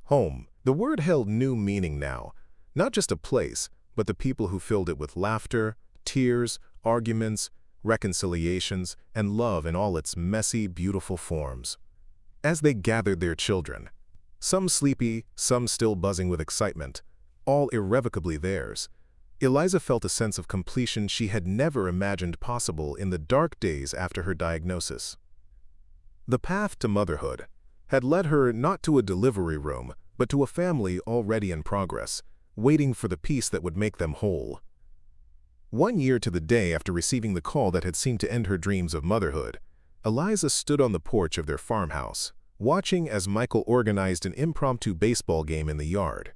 Home. The word held new meaning now, not just a place, but the people who filled it with laughter, tears, arguments, reconciliations, and love in all its messy, beautiful forms. As they gathered their children, some sleepy, some still buzzing with excitement, all irrevocably theirs, Eliza felt a sense of completion she had never imagined possible in the dark days after her diagnosis. The path to motherhood had led her not to a delivery room, but to a family already in progress, waiting for the peace that would make them whole. 1 year to the day after receiving the call that had seemed to end her dreams of motherhood, Eliza stood on the porch of their farmhouse, watching as Michael organized an impromptu baseball game in the yard.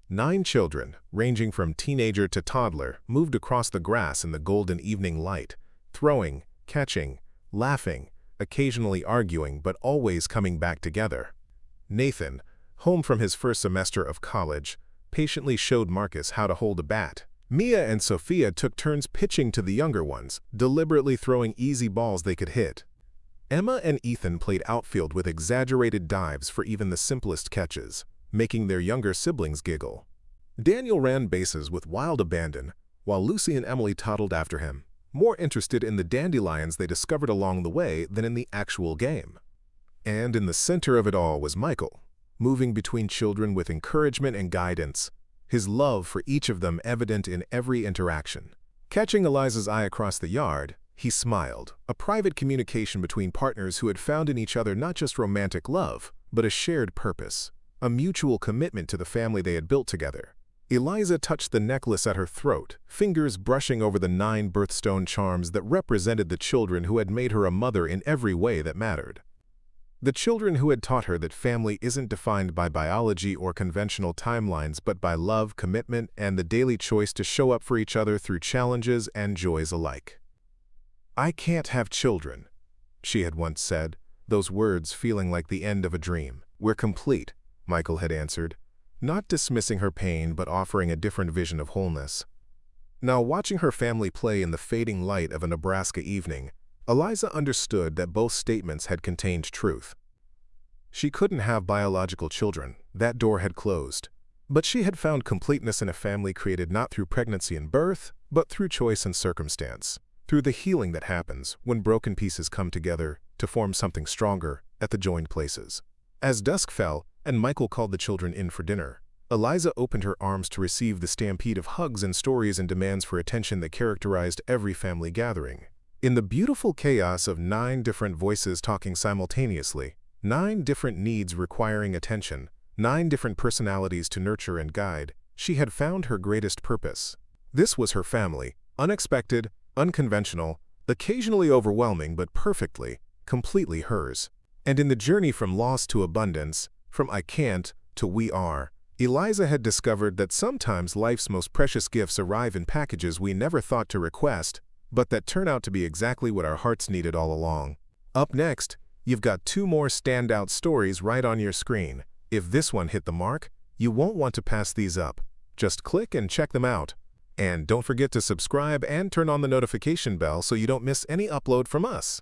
9 children, ranging from teenager to toddler, moved across the grass in the golden evening light, throwing, catching, laughing, occasionally arguing, but always coming back together. Nathan, home from his first semester of college, patiently showed Marcus how to hold a bat. Mia and Sophia took turns pitching to the younger ones, deliberately throwing easy balls they could hit. Emma and Ethan played outfield with exaggerated dives for even the simplest catches, making their younger siblings giggle. Daniel ran bases with wild abandon, while Lucy and Emily toddled after him, more interested in the dandelions they discovered along the way than in the actual game. And in the center of it all was Michael, moving between children with encouragement and guidance, his love for each of them evident in every interaction. Catching Eliza's eye across the yard, he smiled, a private communication between partners who had found in each other not just romantic love, but a shared purpose, a mutual commitment to the family they had built together. Eliza touched the necklace at her throat, fingers brushing over the 9 birthstone charms that represented the children who had made her a mother in every way that mattered. The children who had taught her that family isn't defined by biology or conventional timelines, but by love, commitment, and the daily choice to show up for each other through challenges and joys alike. "I can't have children," she had once said, those words feeling like the end of a dream. "We're complete," Michael had answered, not dismissing her pain but offering a different vision of wholeness. Now, watching her family play in the fading light of a Nebraska evening, Eliza understood that both statements had contained truth. She couldn't have biological children, that door had closed. But she had found completeness in a family created not through pregnancy and birth, but through choice and circumstance, through the healing that happens when broken pieces come together to form something stronger at the joined places. As dusk fell and Michael called the children in for dinner, Eliza opened her arms to receive the stampede of hugs and stories and demands for attention that characterized every family gathering. In the beautiful chaos of 9 different voices talking simultaneously, 9 different needs requiring attention, 9 different personalities to nurture and guide, she had found her greatest purpose. This was her family, unexpected, unconventional, occasionally overwhelming but perfectly, completely hers. And in the journey from loss to abundance, from I can't to we are, Eliza had discovered that sometimes life's most precious gifts arrive in packages we never thought to request, but that turn out to be exactly what our hearts needed all along. Up next, you've got 2 more standout stories right on your screen. If this one hit the mark, you won't want to pass these up. Just click and check them out. And don't forget to subscribe and turn on the notification bell so you don't miss any upload from us.